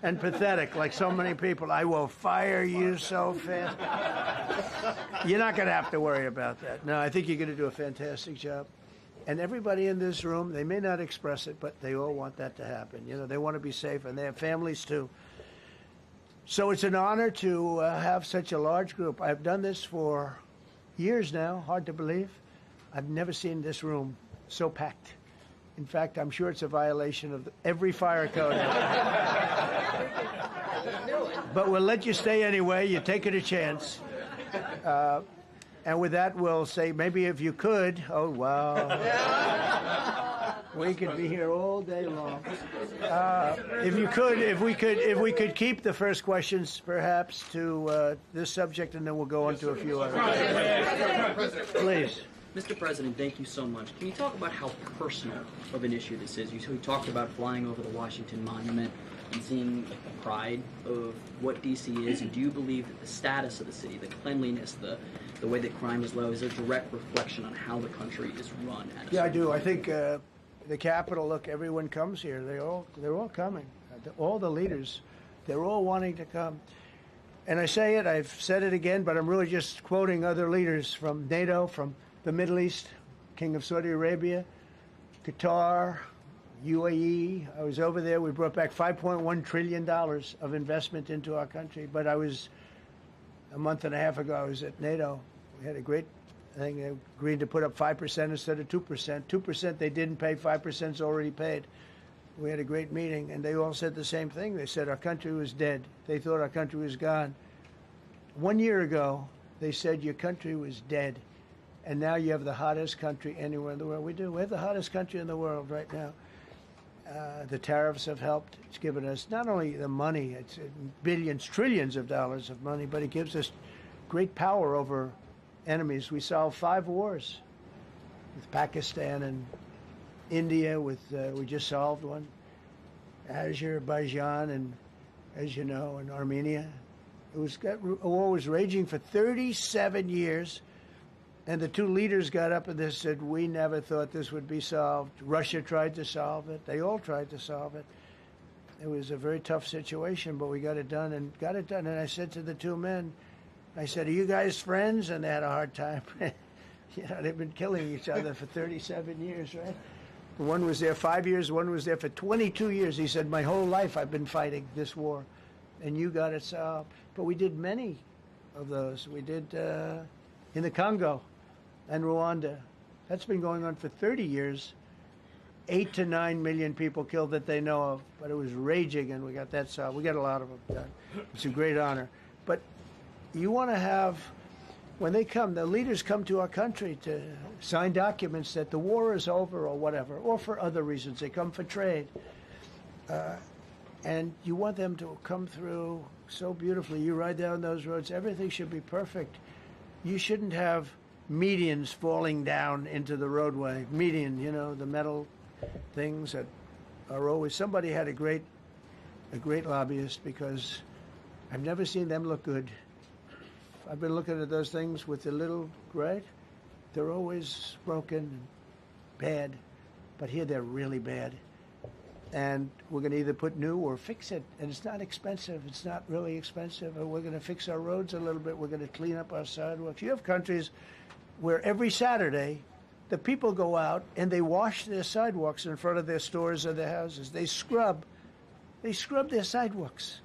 and pathetic, like so many people, I will fire you so fast. You're not going to have to worry about that. No, I think you're going to do a fantastic job. And everybody in this room, they may not express it, but they all want that to happen. You know, they want to be safe, and they have families too. So it's an honor to have such a large group. I've done this for years now, hard to believe. I've never seen this room so packed. In fact, I'm sure it's a violation of every fire code. But we'll let you stay anyway. You're taking a chance. And with that, we'll say, maybe if you could, oh, wow. We could be here all day long. If we could keep the first questions, perhaps, to this subject, and then we'll go on to a few others. Please. Mr. President, thank you so much. Can you talk about how personal of an issue this is? You talked about flying over the Washington Monument and seeing the pride of what D.C. is, and do you believe that the status of the city, the cleanliness, the way that crime is low, is a direct reflection on how the country is run? Yeah, I do. I think the Capitol, look, everyone comes here. They're all coming. All the leaders, they're all wanting to come. And I say it, I've said it again, but I'm really just quoting other leaders from NATO, from the Middle East, King of Saudi Arabia, Qatar, UAE. I was over there. We brought back $5.1 trillion of investment into our country. But a month and a half ago, I was at NATO. We had a great thing. They agreed to put up 5% instead of 2%. 2% they didn't pay, 5% is already paid. We had a great meeting, and they all said the same thing. They said our country was dead. They thought our country was gone. 1 year ago, they said your country was dead. And now you have the hottest country anywhere in the world. We do. We have the hottest country in the world right now. The tariffs have helped. It's given us not only the money, it's billions, trillions of dollars of money, but it gives us great power over enemies. We solved 5 wars with Pakistan and India. We just solved one. Azerbaijan and, as you know, and Armenia. A war was raging for 37 years. And the 2 leaders got up and they said, we never thought this would be solved. Russia tried to solve it. They all tried to solve it. It was a very tough situation, but we got it done. And I said to the 2 men, I said, are you guys friends? And they had a hard time. They've been killing each other for 37 years, right? One was there 5 years, one was there for 22 years. He said, my whole life I've been fighting this war. and you got it solved. But we did many of those. We did in the Congo and Rwanda. That's been going on for 30 years. 8 to 9 million people killed that they know of, but it was raging, and we got that solved. We got a lot of them done. It's a great honor. But you want to have, when they come, the leaders come to our country to sign documents that the war is over or whatever, or for other reasons. They come for trade. And you want them to come through so beautifully. You ride down those roads, everything should be perfect. You shouldn't have medians falling down into the roadway. Median, you know, the metal things that are always, somebody had a great lobbyist, because I've never seen them look good. I've been looking at those things with the little, right? They're always broken and bad, but here they're really bad. And we're going to either put new or fix it. And it's not expensive. It's not really expensive. And we're going to fix our roads a little bit. We're going to clean up our sidewalks. You have countries where every Saturday the people go out and they wash their sidewalks in front of their stores or their houses. They scrub their sidewalks.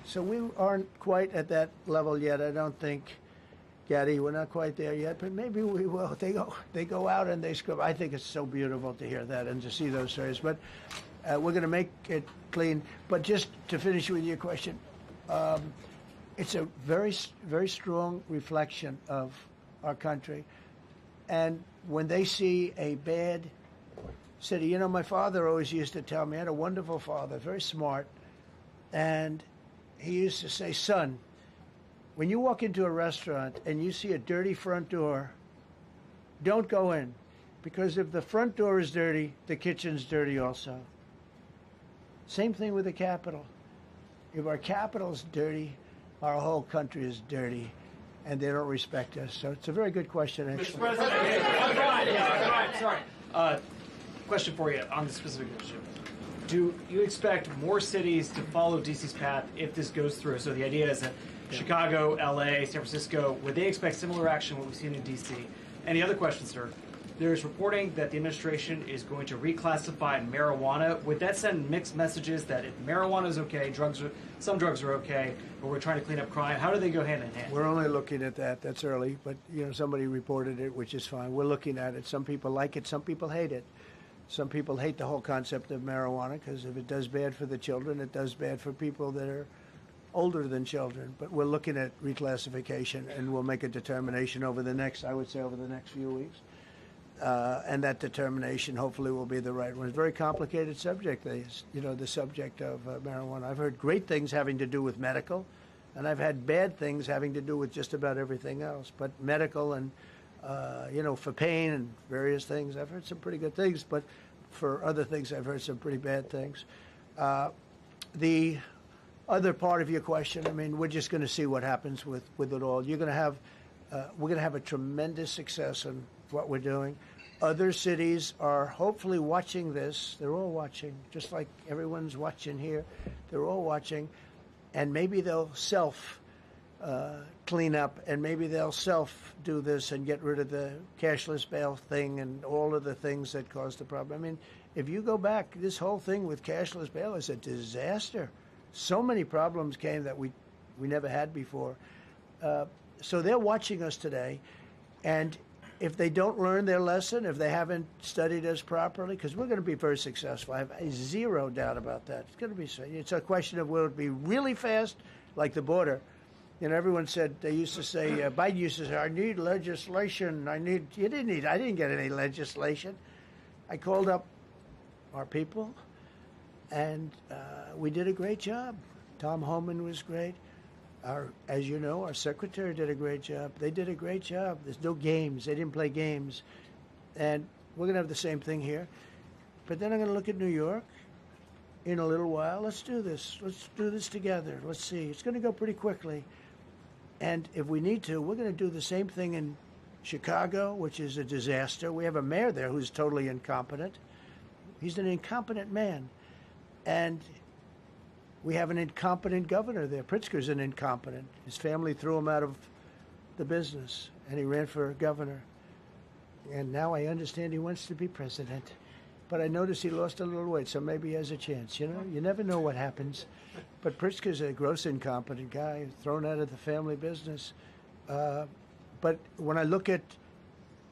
So we aren't quite at that level yet, I don't think. Gaddy, we're not quite there yet, but maybe we will. They go out and they scrub. I think it's so beautiful to hear that and to see those stories. But we're going to make it clean. But just to finish with your question, it's a very, very strong reflection of our country. And when they see a bad city, you know, my father always used to tell me, I had a wonderful father, very smart, and he used to say, son, when you walk into a restaurant and you see a dirty front door, don't go in, because if the front door is dirty, the kitchen's dirty also. Same thing with the Capitol. If our Capitol's dirty, our whole country is dirty, and they don't respect us. So it's a very good question, actually. Mr. President, sorry. Question for you on the specific issue. Do you expect more cities to follow DC's path if this goes through? So the idea is that Chicago, LA, San Francisco, would they expect similar action what we've seen in DC? And the other question, sir, there's reporting that the administration is going to reclassify marijuana. Would that send mixed messages that if marijuana is okay, some drugs are okay, but we're trying to clean up crime? How do they go hand in hand? We're only looking at that. That's early, but you know, somebody reported it, which is fine. We're looking at it. Some people like it. Some people hate it. Some people hate the whole concept of marijuana because if it does bad for the children, it does bad for people that are older than children. But we're looking at reclassification, and we'll make a determination over the next few weeks. And that determination hopefully will be the right one. It's a very complicated subject, the subject of marijuana. I've heard great things having to do with medical, and I've had bad things having to do with just about everything else. But medical and, for pain and various things, I've heard some pretty good things. But for other things, I've heard some pretty bad things. The other part of your question, I mean, we're just going to see what happens with it all. We're going to have a tremendous success in what we're doing. Other cities are hopefully watching this. They're all watching, just like everyone's watching here. They're all watching, and maybe they'll clean up, and maybe they'll do this and get rid of the cashless bail thing and all of the things that caused the problem. I mean, if you go back, this whole thing with cashless bail is a disaster. So many problems came that we never had before. So they're watching us today, and if they don't learn their lesson, if they haven't studied us properly, because we're going to be very successful. I have zero doubt about that. It's going to be. It's a question of will it be really fast, like the border. You know, everyone said, they used to say, Biden used to say, I need legislation. I didn't get any legislation. I called up our people, and we did a great job. Tom Homan was great. As you know, our secretary did a great job. They did a great job. There's no games. They didn't play games. And we're going to have the same thing here. But then I'm going to look at New York in a little while. Let's do this. Let's do this together. Let's see. It's going to go pretty quickly. And if we need to, we're going to do the same thing in Chicago, which is a disaster. We have a mayor there who's totally incompetent. He's an incompetent man. And we have an incompetent governor there. Pritzker's an incompetent. His family threw him out of the business, and he ran for governor. And now I understand he wants to be president. but I noticed he lost a little weight, so maybe he has a chance. You know, you never know what happens. But Pritzker's a gross incompetent guy, thrown out of the family business. But when I look at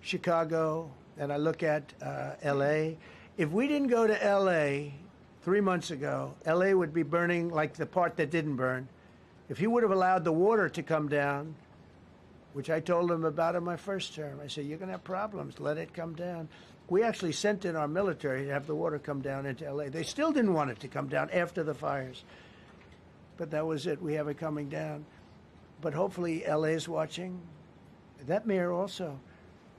Chicago and I look at L.A., if we didn't go to L.A. 3 months ago, L.A. would be burning like the part that didn't burn. If he would have allowed the water to come down, which I told him about in my first term, I said, you're going to have problems. Let it come down. We actually sent in our military to have the water come down into L.A. They still didn't want it to come down after the fires. But that was it. We have it coming down. But hopefully L.A. is watching. That mayor also.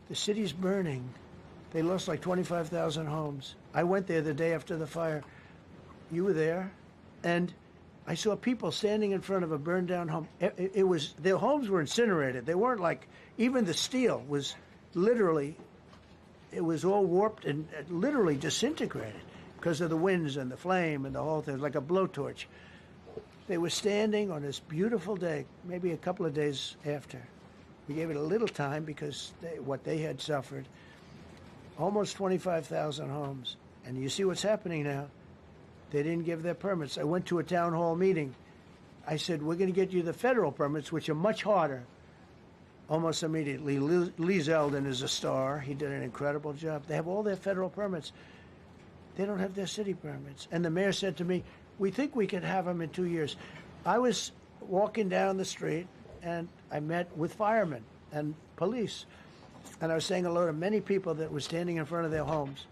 The city's burning. They lost like 25,000 homes. I went there the day after the fire. You were there. And I saw people standing in front of a burned down home. It was, their homes were incinerated. They weren't like, even the steel was literally, it was all warped and literally disintegrated because of the winds and the flame and the whole thing. It was like a blowtorch. They were standing on this beautiful day, maybe a couple of days after. We gave it a little time because what they had suffered. Almost 25,000 homes. And you see what's happening now. They didn't give their permits. I went to a town hall meeting. I said, we're going to get you the federal permits, which are much harder. Almost immediately. Lee Zeldin is a star. He did an incredible job. They have all their federal permits. They don't have their city permits. And the mayor said to me, we think we can have them in 2 years. I was walking down the street, and I met with firemen and police. And I was saying hello to many people that were standing in front of their homes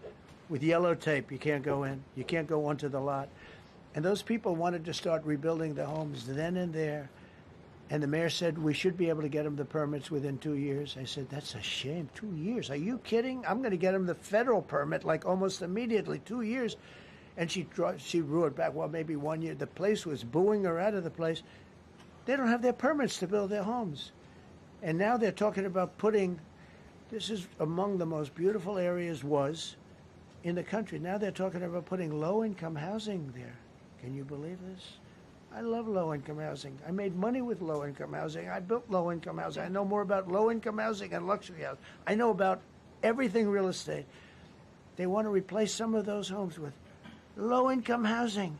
with yellow tape. You can't go in. You can't go onto the lot. And those people wanted to start rebuilding the homes then and there. And the mayor said, we should be able to get them the permits within 2 years. I said, that's a shame. 2 years? Are you kidding? I'm going to get them the federal permit like almost immediately. 2 years. And she roared back, well, maybe 1 year. The place was booing her out of the place. They don't have their permits to build their homes. And now they're talking about putting, this is among the most beautiful areas was in the country. Now they're talking about putting low-income housing there. Can you believe this? I love low-income housing. I made money with low-income housing. I built low-income housing. I know more about low-income housing and luxury housing. I know about everything real estate. They want to replace some of those homes with low-income housing.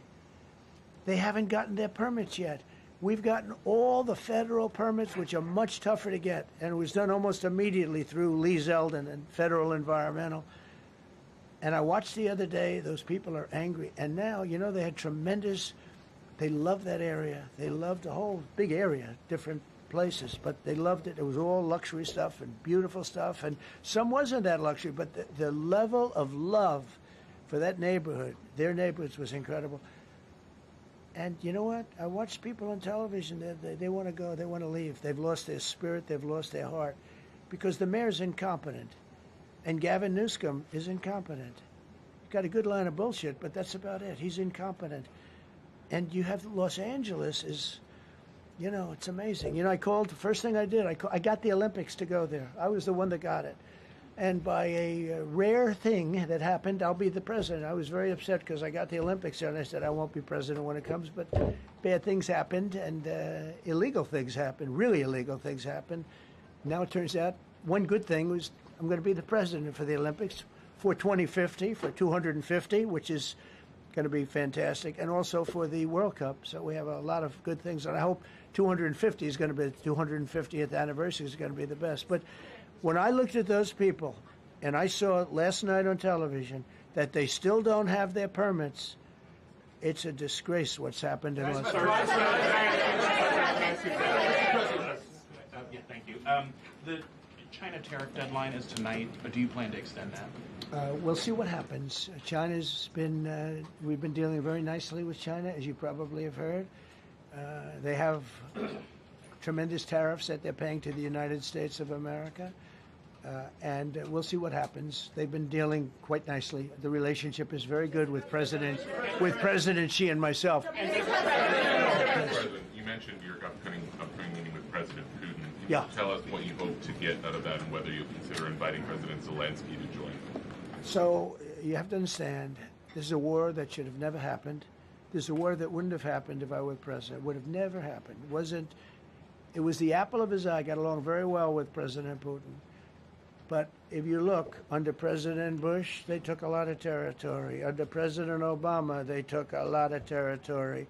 They haven't gotten their permits yet. We've gotten all the federal permits, which are much tougher to get, and it was done almost immediately through Lee Zeldin and Federal Environmental. And I watched the other day, those people are angry. And now, you know, they had tremendous, they loved that area. They loved the whole big area, different places, but they loved it. It was all luxury stuff and beautiful stuff, and some wasn't that luxury, but the level of love for that neighborhood, their neighborhoods, was incredible. And you know what? I watch people on television. They want to go. They want to leave. They've lost their spirit. They've lost their heart because the mayor's incompetent. And Gavin Newsom is incompetent. He's got a good line of bullshit, but that's about it. He's incompetent. And you have Los Angeles is, you know, it's amazing. You know, I called, the first thing I did, I got the Olympics to go there. I was the one that got it. And by a rare thing that happened, I'll be the president. I was very upset because I got the Olympics there, and I said I won't be president when it comes. But bad things happened, and illegal things happened, really illegal things happened. Now it turns out one good thing was I'm going to be the president for the Olympics for 2050, for 250, which is going to be fantastic, and also for the World Cup. So we have a lot of good things, and I hope 250 is going to be the 250th anniversary is going to be the best. But when I looked at those people, and I saw last night on television that they still don't have their permits, it's a disgrace what's happened in Los Angeles. Thank you. The China tariff deadline is tonight, but do you plan to extend that? We'll see what happens. China's been, we've been dealing very nicely with China, as you probably have heard. They have tremendous tariffs that they're paying to the United States of America. And we'll see what happens. They've been dealing quite nicely. The relationship is very good with President Xi and myself. President, you mentioned your upcoming meeting with President Putin. Can you tell us what you hope to get out of that and whether you'll consider inviting President Zelensky to join? So you have to understand, this is a war that should have never happened. This is a war that wouldn't have happened if I were president. It would have never happened. It was the apple of his eye. I got along very well with President Putin. But if you look, under President Bush, they took a lot of territory. Under President Obama, they took a lot of territory.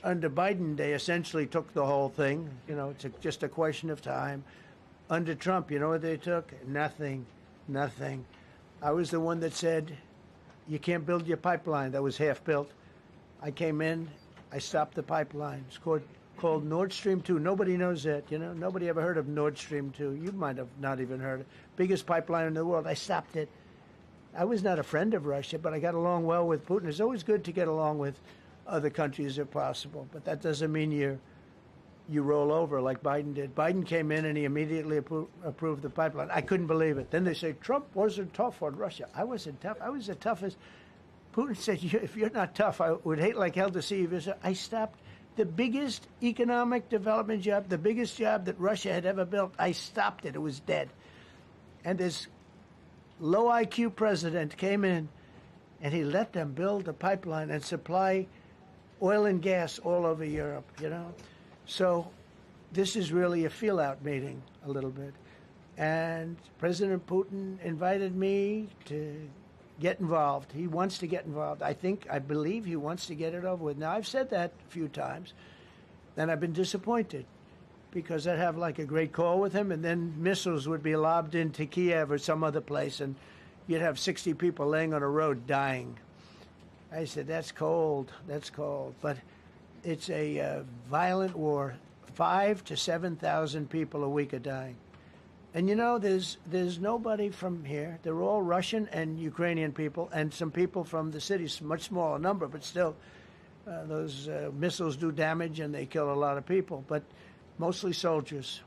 Under Biden, they essentially took the whole thing. You know, it's just a question of time. Under Trump, you know what they took? Nothing. Nothing. I was the one that said, you can't build your pipeline. That was half built. I came in, I stopped the pipeline. It's called Nord Stream 2. Nobody knows that, you know. Nobody ever heard of Nord Stream 2. You might have not even heard it. Biggest pipeline in the world. I stopped it. I was not a friend of Russia, but I got along well with Putin. It's always good to get along with other countries if possible, but that doesn't mean you roll over like Biden did. Biden came in and he immediately approved the pipeline. I couldn't believe it. Then they say Trump wasn't tough on Russia. I wasn't tough. I was the toughest. Putin said, if you're not tough, I would hate like hell to see you. I stopped the biggest economic development job, the biggest job that Russia had ever built. I stopped it. It was dead. And this low IQ president came in and he let them build a pipeline and supply oil and gas all over Europe, you know. So this is really a feel-out meeting a little bit. And President Putin invited me to get involved. He wants to get involved. I believe he wants to get it over with. Now, I've said that a few times, and I've been disappointed because I'd have like a great call with him, and then missiles would be lobbed into Kiev or some other place, and you'd have 60 people laying on a road dying. I said, that's cold. That's cold. But it's a violent war. 5,000 to 7,000 people a week are dying. And you know, there's nobody from here. They're all Russian and Ukrainian people, and some people from the cities, much smaller number, but still, those missiles do damage and they kill a lot of people. But mostly soldiers,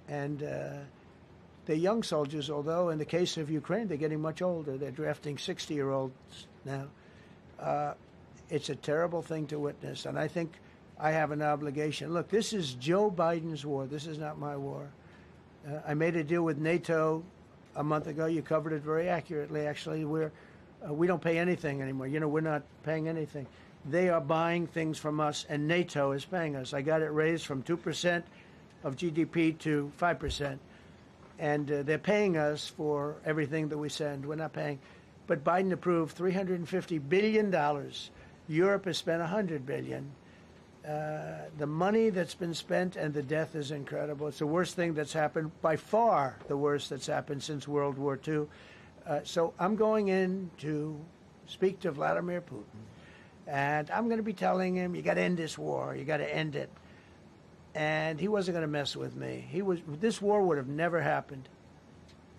and they're young soldiers. Although in the case of Ukraine, they're getting much older. They're drafting 60-year-olds now. It's a terrible thing to witness, and I think I have an obligation. Look, this is Joe Biden's war. This is not my war. I made a deal with NATO a month ago. You covered it very accurately, actually. We don't pay anything anymore. You know, we're not paying anything. They are buying things from us, and NATO is paying us. I got it raised from 2% of GDP to 5%. And they're paying us for everything that we send. We're not paying. But Biden approved $350 billion. Europe has spent $100 billion. The money that's been spent and the death is incredible. It's the worst thing that's happened, by far the worst that's happened since World War II. So I'm going in to speak to Vladimir Putin. And I'm going to be telling him, you got to end this war. You got to end it. And he wasn't going to mess with me. This war would have never happened.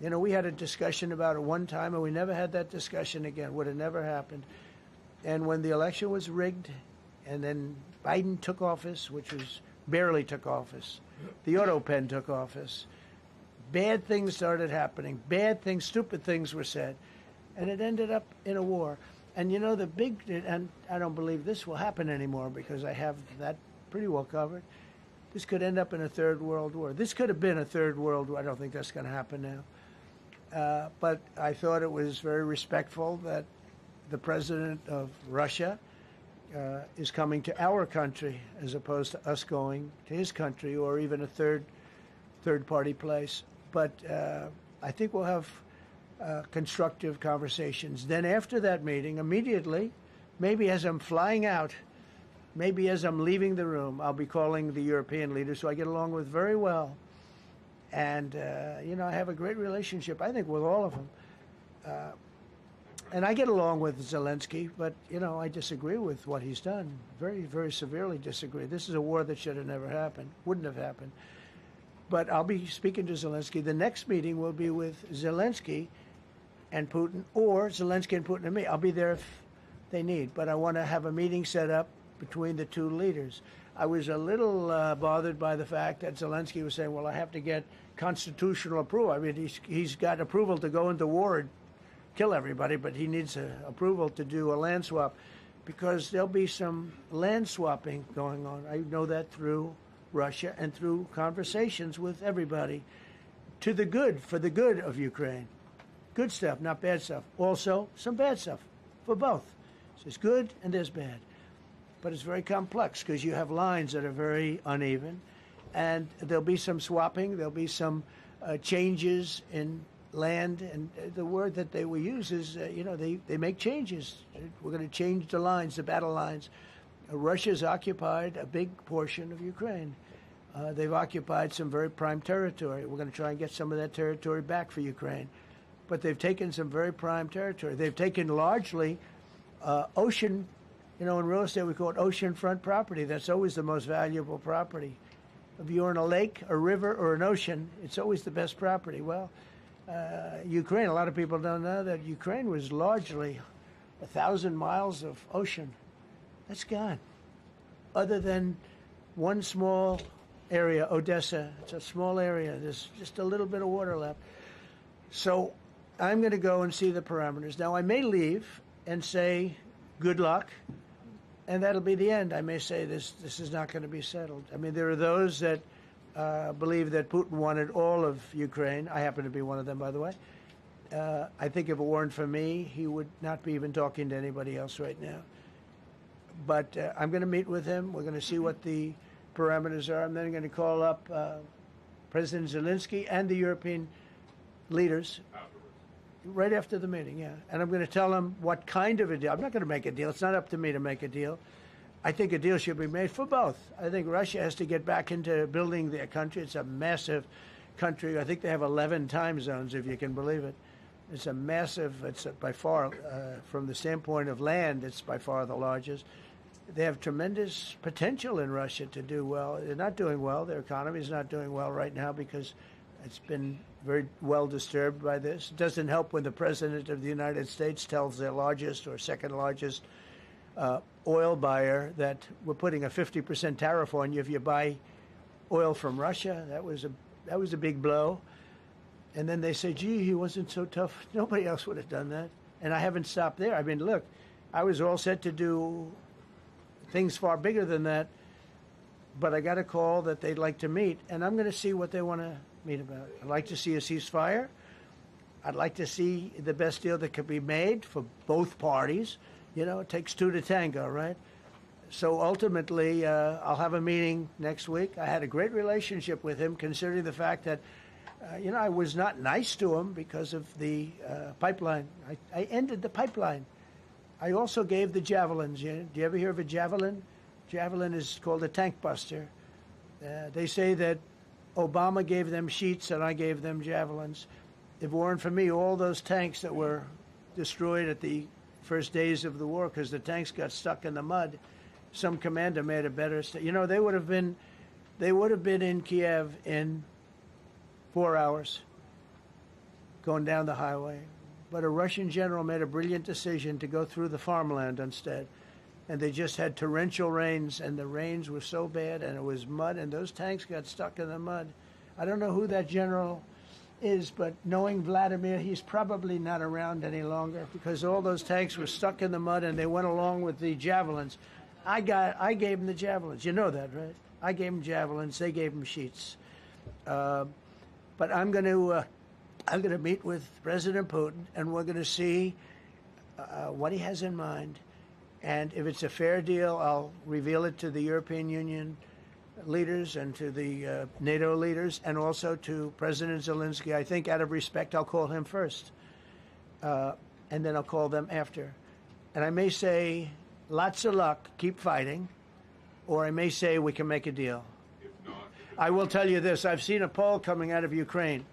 You know, we had a discussion about it one time, and we never had that discussion again. Would have never happened. And when the election was rigged, and then Biden took office, which was barely took office, the auto pen took office, bad things started happening. Bad things, stupid things were said. And it ended up in a war. And you know, and I don't believe this will happen anymore because I have that pretty well covered. This could end up in a third world war. This could have been a third world war. I don't think that's going to happen now. But I thought it was very respectful that the president of Russia is coming to our country as opposed to us going to his country or even a third-party place. But I think we'll have constructive conversations. Then after that meeting, immediately, maybe as I'm flying out, maybe as I'm leaving the room, I'll be calling the European leaders who I get along with very well. And, you know, I have a great relationship, I think, with all of them. And I get along with Zelensky, but, you know, I disagree with what he's done. Very, very severely disagree. This is a war that should have never happened, wouldn't have happened. But I'll be speaking to Zelensky. The next meeting will be with Zelensky and Putin, or Zelensky and Putin and me. I'll be there if they need. But I want to have a meeting set up between the two leaders. I was a little bothered by the fact that Zelensky was saying, well, I have to get constitutional approval. I mean, he's got approval to go into war and kill everybody, but he needs approval to do a land swap because there'll be some land swapping going on. I know that through Russia and through conversations with everybody to the good, for the good of Ukraine. Good stuff, not bad stuff. Also, some bad stuff for both. So there's good and there's bad. But it's very complex because you have lines that are very uneven. And there'll be some swapping. There'll be some changes in land, and the word that they will use is, they make changes. We're going to change the lines, the battle lines. Russia's occupied a big portion of Ukraine. They've occupied some very prime territory. We're going to try and get some of that territory back for Ukraine. But they've taken some very prime territory. They've taken largely ocean, in real estate we call it oceanfront property. That's always the most valuable property. If you're in a lake, a river, or an ocean, it's always the best property. Well, Ukraine, a lot of people don't know that Ukraine was largely 1,000 miles of ocean. That's gone. Other than one small area, Odessa, it's a small area. There's just a little bit of water left. So I'm going to go and see the parameters. Now, I may leave and say, good luck, and that'll be the end. I may say this is not going to be settled. I mean, there are those that believe that Putin wanted all of Ukraine. I happen to be one of them, by the way. I think if it weren't for me, he would not be even talking to anybody else right now. But I'm going to meet with him. We're going to see what the parameters are. I'm then going to call up President Zelensky and the European leaders right after the meeting, yeah. And I'm going to tell them what kind of a deal. I'm not going to make a deal. It's not up to me to make a deal. I think a deal should be made for both. I think Russia has to get back into building their country. It's a massive country. I think they have 11 time zones, if you can believe it. It's a massive, it's by far, from the standpoint of land, it's by far the largest. They have tremendous potential in Russia to do well. They're not doing well. Their economy is not doing well right now because it's been very well disturbed by this. It doesn't help when the President of the United States tells their largest or second largest oil buyer that we're putting a 50% tariff on you if you buy oil from Russia. That was a big blow. And then they say, gee, he wasn't so tough. Nobody else would have done that. And I haven't stopped there. I mean, look, I was all set to do things far bigger than that, but I got a call that they'd like to meet, and I'm going to see what they want to meet about. I'd like to see a ceasefire. I'd like to see the best deal that could be made for both parties. It takes two to tango, right? So ultimately, I'll have a meeting next week. I had a great relationship with him, considering the fact that, I was not nice to him because of the pipeline. I ended the pipeline. I also gave the javelins. Do you ever hear of a javelin? Javelin is called a tank buster. They say that Obama gave them sheets and I gave them javelins. If it weren't for me, all those tanks that were destroyed at the first days of the war because the tanks got stuck in the mud, some commander made a better. They would have been in Kiev in 4 hours going down the highway. But a Russian general made a brilliant decision to go through the farmland instead. And they just had torrential rains, and the rains were so bad, and it was mud, and those tanks got stuck in the mud. I don't know who that general is, but knowing Vladimir, he's probably not around any longer because all those tanks were stuck in the mud, and they went along with the javelins. I gave them the javelins. You know that, right? I gave them javelins. They gave them sheets. But I'm going to meet with President Putin, and we're going to see what he has in mind. And if it's a fair deal, I'll reveal it to the European Union leaders and to the NATO leaders and also to President Zelensky. I think out of respect, I'll call him first, and then I'll call them after. And I may say, lots of luck, keep fighting, or I may say we can make a deal. If not, I will tell you this. I've seen a poll coming out of Ukraine.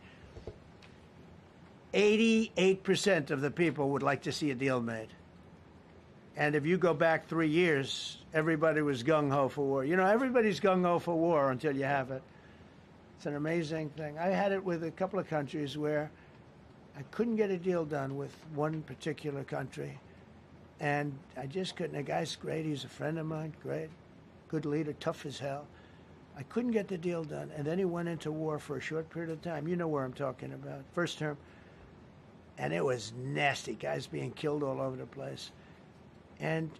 88% of the people would like to see a deal made. And if you go back 3 years, everybody was gung-ho for war. Everybody's gung-ho for war until you have it. It's an amazing thing. I had it with a couple of countries where I couldn't get a deal done with one particular country. And I just couldn't. The guy's great. He's a friend of mine. Great. Good leader. Tough as hell. I couldn't get the deal done. And then he went into war for a short period of time. You know where I'm talking about. First term. And it was nasty. Guys being killed all over the place. And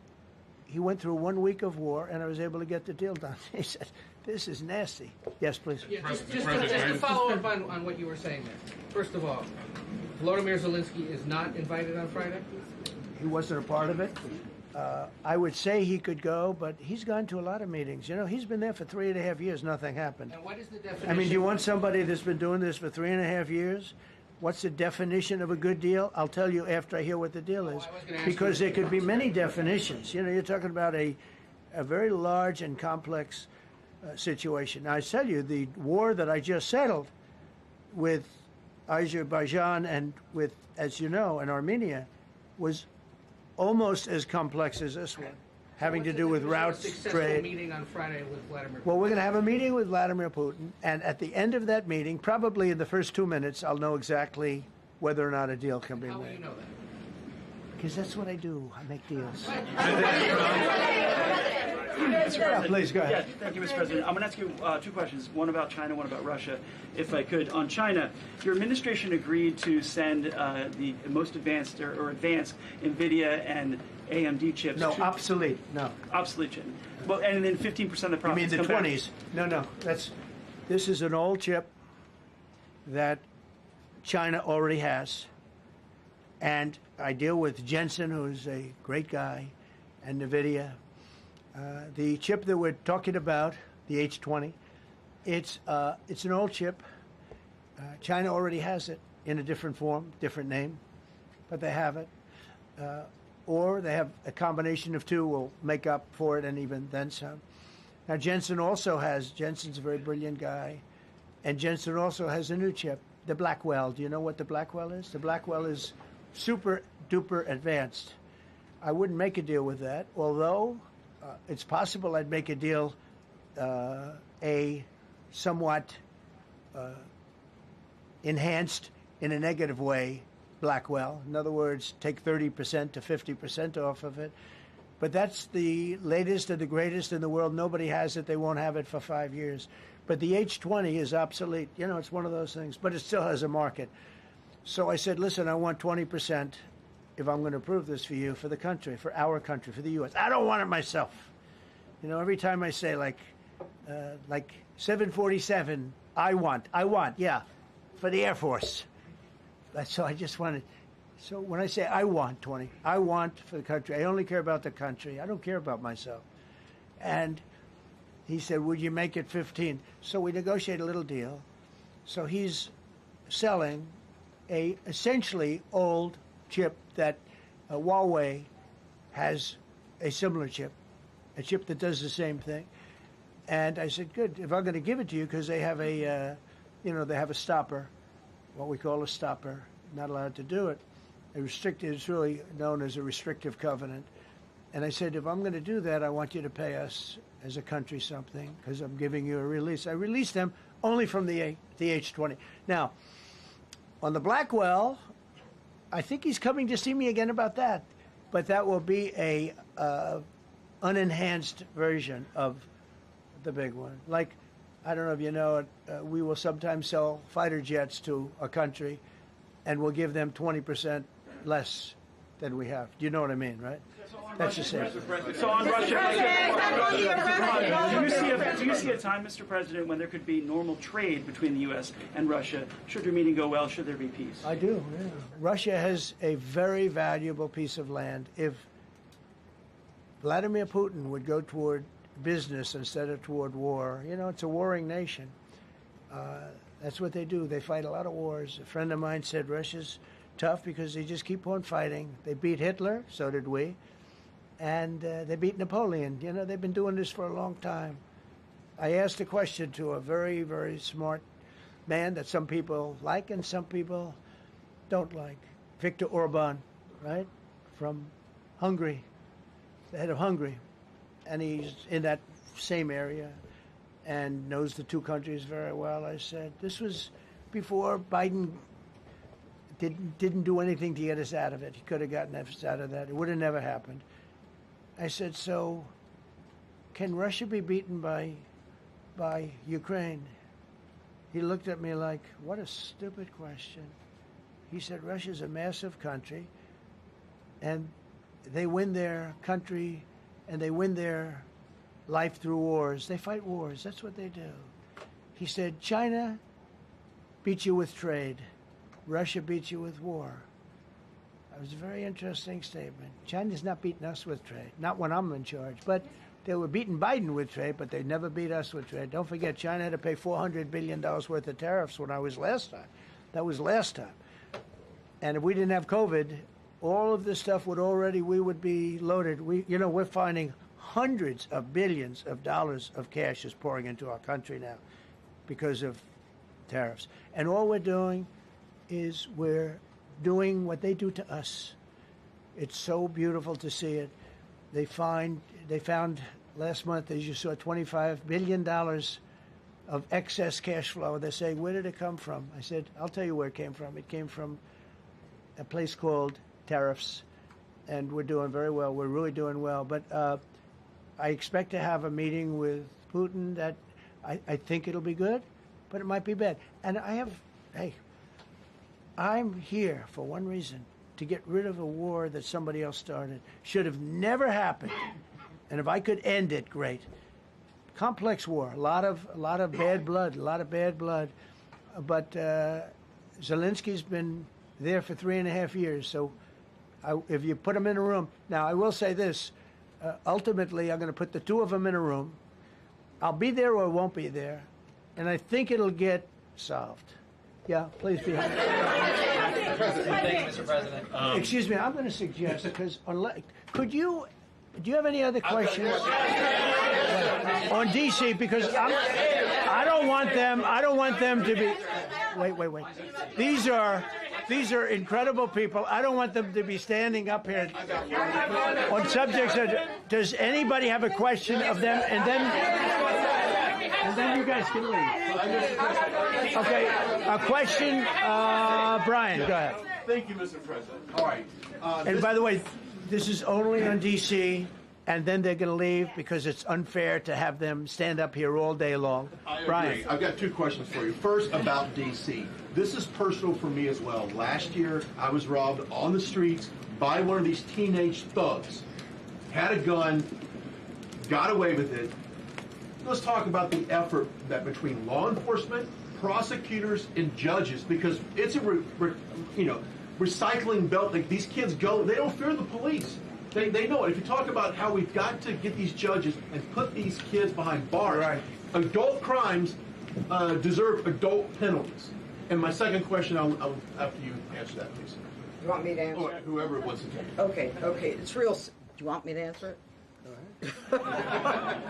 he went through 1 week of war, and I was able to get the deal done. He said, this is nasty. Yes, please. Yeah, just to follow up on what you were saying there. First of all, Volodymyr Zelensky is not invited on Friday? He wasn't a part of it. I would say he could go, but he's gone to a lot of meetings. He's been there for 3.5 years. Nothing happened. And what is the definition? I mean, do you want somebody that's been doing this for 3.5 years What's the definition of a good deal? I'll tell you after I hear what the deal is. Because there could be many definitions. You know, you're talking about a very large and complex situation. Now, I tell you, the war that I just settled with Azerbaijan and with, as you know, and Armenia was almost as complex as this one, having to do with routes, trade. Meeting on Friday with Vladimir Putin. Well, we're going to have a meeting with Vladimir Putin, and at the end of that meeting, probably in the first 2 minutes, I'll know exactly whether or not a deal can be made. How will you know that? Because that's what I do. I make deals. Yeah, please go ahead. Yeah, thank you, Mr. President. I'm going to ask you two questions, one about China, one about Russia, if I could. On China, your administration agreed to send the most advanced or advanced NVIDIA and AMD chips. No, obsolete. No. Obsolete chip. Well, and then 15% of the profits. You mean the come 20s? Back. No. This is an old chip that China already has. And I deal with Jensen, who's a great guy, and NVIDIA. The chip that we're talking about, the H20, it's an old chip. China already has it in a different form, different name, but they have it. Or they have a combination of two will make up for it, and even then some. Now, Jensen's a very brilliant guy, and Jensen also has a new chip, the Blackwell. Do you know what the Blackwell is? The Blackwell is super duper advanced. I wouldn't make a deal with that, although it's possible I'd make a deal, a somewhat enhanced in a negative way Blackwell. In other words, take 30% to 50% off of it. But that's the latest and the greatest in the world. Nobody has it. They won't have it for 5 years. But the H20 is obsolete. You know, it's one of those things. But it still has a market. So I said, listen, I want 20% if I'm going to approve this for you, for the country, for our country, for the U.S. I don't want it myself. You know, every time I say, like 747, I want, yeah, for the Air Force. So I just wanted. So when I say I want 20, I want for the country. I only care about the country. I don't care about myself. And he said, would you make it 15? So we negotiate a little deal. So he's selling a essentially old chip that Huawei has a similar chip, a chip that does the same thing. And I said, good, if I'm going to give it to you, because they have a, they have a stopper, what we call a stopper, not allowed to do it. It's really known as a restrictive covenant. And I said, if I'm going to do that, I want you to pay us as a country something, because I'm giving you a release. I released them only from the H20. Now, on the Blackwell, I think he's coming to see me again about that. But that will be a unenhanced version of the big one. Like, I don't know if you know it, we will sometimes sell fighter jets to a country, and we'll give them 20% less than we have. Do you know what I mean, right? That's the same. So on Russia, do you see a time, Mr. President, when there could be normal trade between the U.S. and Russia? Should your meeting go well? Should there be peace? I do, yeah. Russia has a very valuable piece of land. If Vladimir Putin would go toward business instead of toward war, it's a warring nation. That's what they do. They fight a lot of wars. A friend of mine said Russia's tough because they just keep on fighting. They beat Hitler, so did we. And they beat Napoleon. They've been doing this for a long time. I asked a question to a very, very smart man that some people like and some people don't like. Viktor Orban, right? From Hungary, the head of Hungary. And he's in that same area and knows the two countries very well. I said, this was before Biden didn't do anything to get us out of it. He could have gotten us out of that. It would have never happened. I said, so can Russia be beaten by Ukraine? He looked at me like, what a stupid question. He said, Russia's a massive country, and they win their country, and they win their life through wars. They fight wars. That's what they do. He said, China beats you with trade. Russia beats you with war. It was a very interesting statement. China's not beating us with trade, not when I'm in charge. But they were beating Biden with trade, but they never beat us with trade. Don't forget, China had to pay $400 billion worth of tariffs when I was last time. That was last time. And if we didn't have COVID, all of this stuff we would be loaded. We're finding hundreds of billions of dollars of cash is pouring into our country now because of tariffs. And all we're doing is we're doing what they do to us. It's so beautiful to see it. They found last month, as you saw, $25 billion of excess cash flow. They're saying, where did it come from? I said, I'll tell you where it came from. It came from a place called tariffs, and we're doing very well. We're really doing well. But I expect to have a meeting with Putin that I think it'll be good, but it might be bad. And I'm here for one reason, to get rid of a war that somebody else started. Should have never happened. And if I could end it, great. Complex war, a lot of bad blood, But Zelensky's been there for 3.5 years. So if you put him in a room, now I will say this, ultimately I'm going to put the two of them in a room. I'll be there or won't be there. And I think it'll get solved. Yeah, please be happy. Thank you, Mr. President. Excuse me, I'm going to suggest, because do you have any other questions on D.C.? Because I don't want them to be. Wait. These are incredible people. I don't want them to be standing up here on subjects that. Does anybody have a question of them? And then you guys can leave. Okay, a question, Brian, go ahead. Thank you, Mr. President. All right. And by the way, this is only on D.C., and then they're going to leave because it's unfair to have them stand up here all day long. Brian. I've got two questions for you. First, about D.C. This is personal for me as well. Last year, I was robbed on the streets by one of these teenage thugs. Had a gun, got away with it. Let's talk about the effort that between law enforcement, prosecutors, and judges, because it's a recycling belt. Like, these kids go, they don't fear the police. They know it. If you talk about how we've got to get these judges and put these kids behind bars, right. Adult crimes deserve adult penalties. And my second question, I'll after you answer that, please. You want me to answer it? Whoever wants to take it. Okay. It's real. Do you want me to answer it? Go ahead.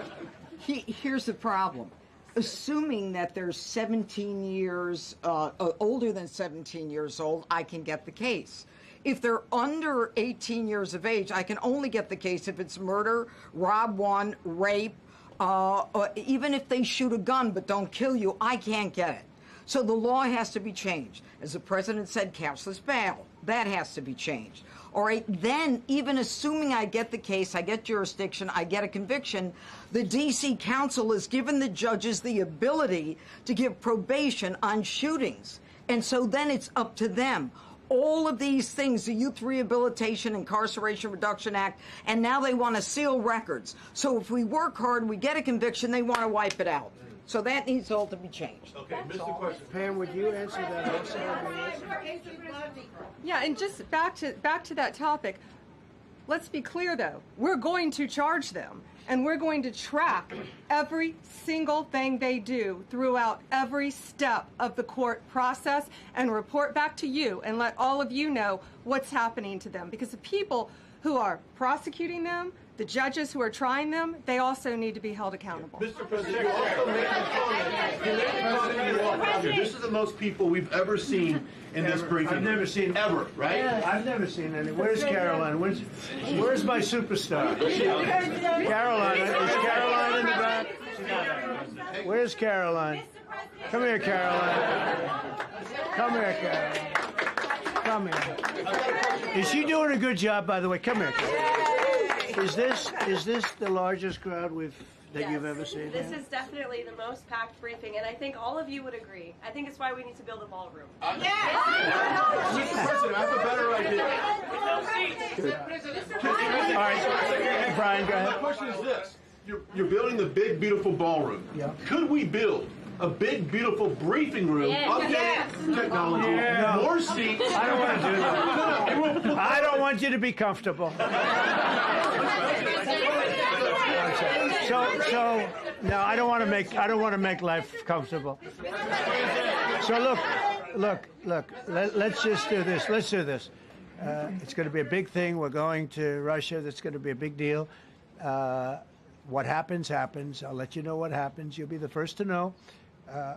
Here's the problem. Assuming that they're 17 years, older than 17 years old, I can get the case. If they're under 18 years of age, I can only get the case if it's murder, rob one, rape, even if they shoot a gun but don't kill you, I can't get it. So the law has to be changed. As the president said, cashless bail. That has to be changed. All right, then, even assuming I get the case, I get jurisdiction, I get a conviction, the D.C. Council has given the judges the ability to give probation on shootings. And so then it's up to them. All of these things, the Youth Rehabilitation Incarceration Reduction Act, and now they want to seal records. So if we work hard, we get a conviction, they want to wipe it out. So that needs all to be changed. Okay, Mr. Question. Pam, would you answer that also? Yeah, and just back to that topic. Let's be clear, though. We're going to charge them, and we're going to track every single thing they do throughout every step of the court process and report back to you and let all of you know what's happening to them. Because the people who are prosecuting them, the judges who are trying them, they also need to be held accountable. Mr. President, you also make a comment. This is the most people we've ever seen in this briefing. I've never seen ever, right? Yes. I've never seen any. Where's Caroline? Where's my superstar? Caroline. Is Caroline in the back? Where's Caroline? Come here, Caroline. Come here, Caroline. Come here. Is she doing a good job, by the way? Come here, Caroline. Is this the largest crowd that you've ever seen? This is definitely the most packed briefing, and I think all of you would agree. I think it's why we need to build a ballroom. Mr. President, I have a better idea. All right, Brian, go ahead. My question is this. You're building the big, beautiful ballroom. Yeah. Could we build a big, beautiful briefing room, updated technology, more seats? I don't want to do that. I don't want you to be comfortable. So no, I don't want to make life comfortable. So look, Let's just do this. Let's do this. It's going to be a big thing. We're going to Russia. That's going to be a big deal. What happens, happens. I'll let you know what happens. You'll be the first to know.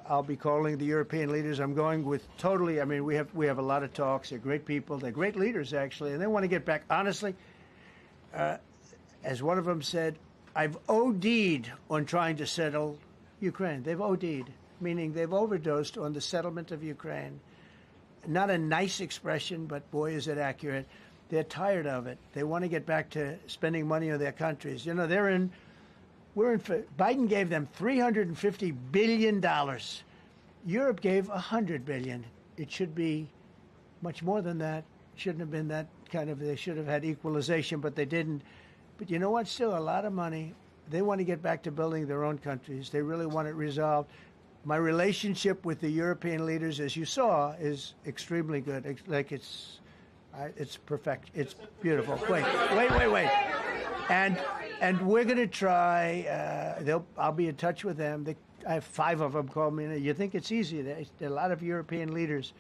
I'll be calling the European leaders. I'm going with totally. I mean, we have a lot of talks. They're great people. They're great leaders, actually, and they want to get back. Honestly, as one of them said, I've OD'd on trying to settle Ukraine. They've OD'd, meaning they've overdosed on the settlement of Ukraine. Not a nice expression, but boy, is it accurate. They're tired of it. They want to get back to spending money on their countries. You know, Biden gave them $350 billion. Europe gave $100 billion. It should be much more than that. Shouldn't have been that kind of, they should have had equalization, but they didn't. But you know what? Still a lot of money. They want to get back to building their own countries. They really want it resolved. My relationship with the European leaders, as you saw, is extremely good. It's perfect. It's beautiful. Wait. And we're going to try. I'll be in touch with them. I have 5 of them call me. You think it's easy? There are a lot of European leaders,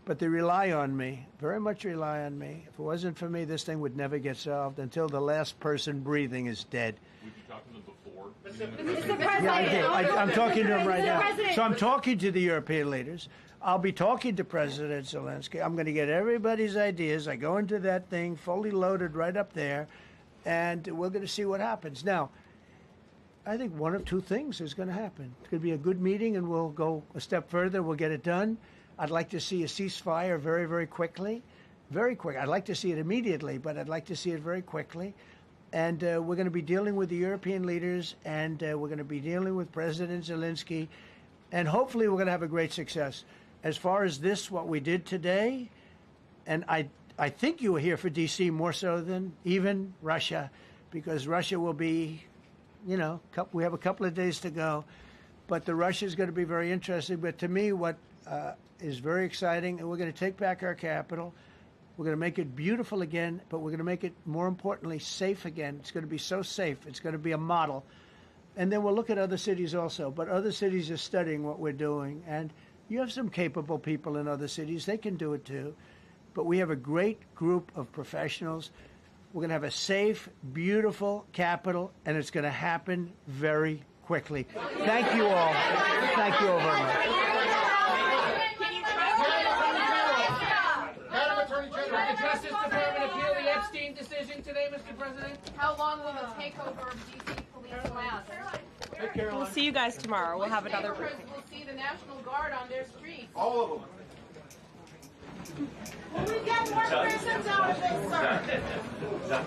but they rely on me. Very much rely on me. If it wasn't for me, this thing would never get solved until the last person breathing is dead. Would you talk to them before? Mr. President. Yeah, I did. I'm talking to them right now. So I'm talking to the European leaders. I'll be talking to President Zelensky. I'm going to get everybody's ideas. I go into that thing fully loaded right up there, and we're going to see what happens. Now, I think one of 2 things is going to happen. It's going to be a good meeting, and we'll go a step further. We'll get it done. I'd like to see a ceasefire very, very quickly. Very quick. I'd like to see it immediately, but I'd like to see it very quickly. And we're going to be dealing with the European leaders, and we're going to be dealing with President Zelensky, and hopefully we're going to have a great success. As far as this, what we did today, and I think you were here for D.C. more so than even Russia, because Russia will be, you know, we have a couple of days to go. But the Russia is going to be very interesting. But to me, what is very exciting, and we're going to take back our capital. We're going to make it beautiful again, but we're going to make it, more importantly, safe again. It's going to be so safe. It's going to be a model. And then we'll look at other cities also. But other cities are studying what we're doing. And you have some capable people in other cities. They can do it too. But we have a great group of professionals. We're going to have a safe, beautiful capital, and it's going to happen very quickly. Thank you all. Thank you all very much. Will the Justice Department appeal the Epstein decision today, Mr. President? How long will the takeover of D.C. police last? We'll see you guys tomorrow. We'll have another briefing. We'll see the National Guard on their streets. All of them. Will we get more prisons out of this, sir?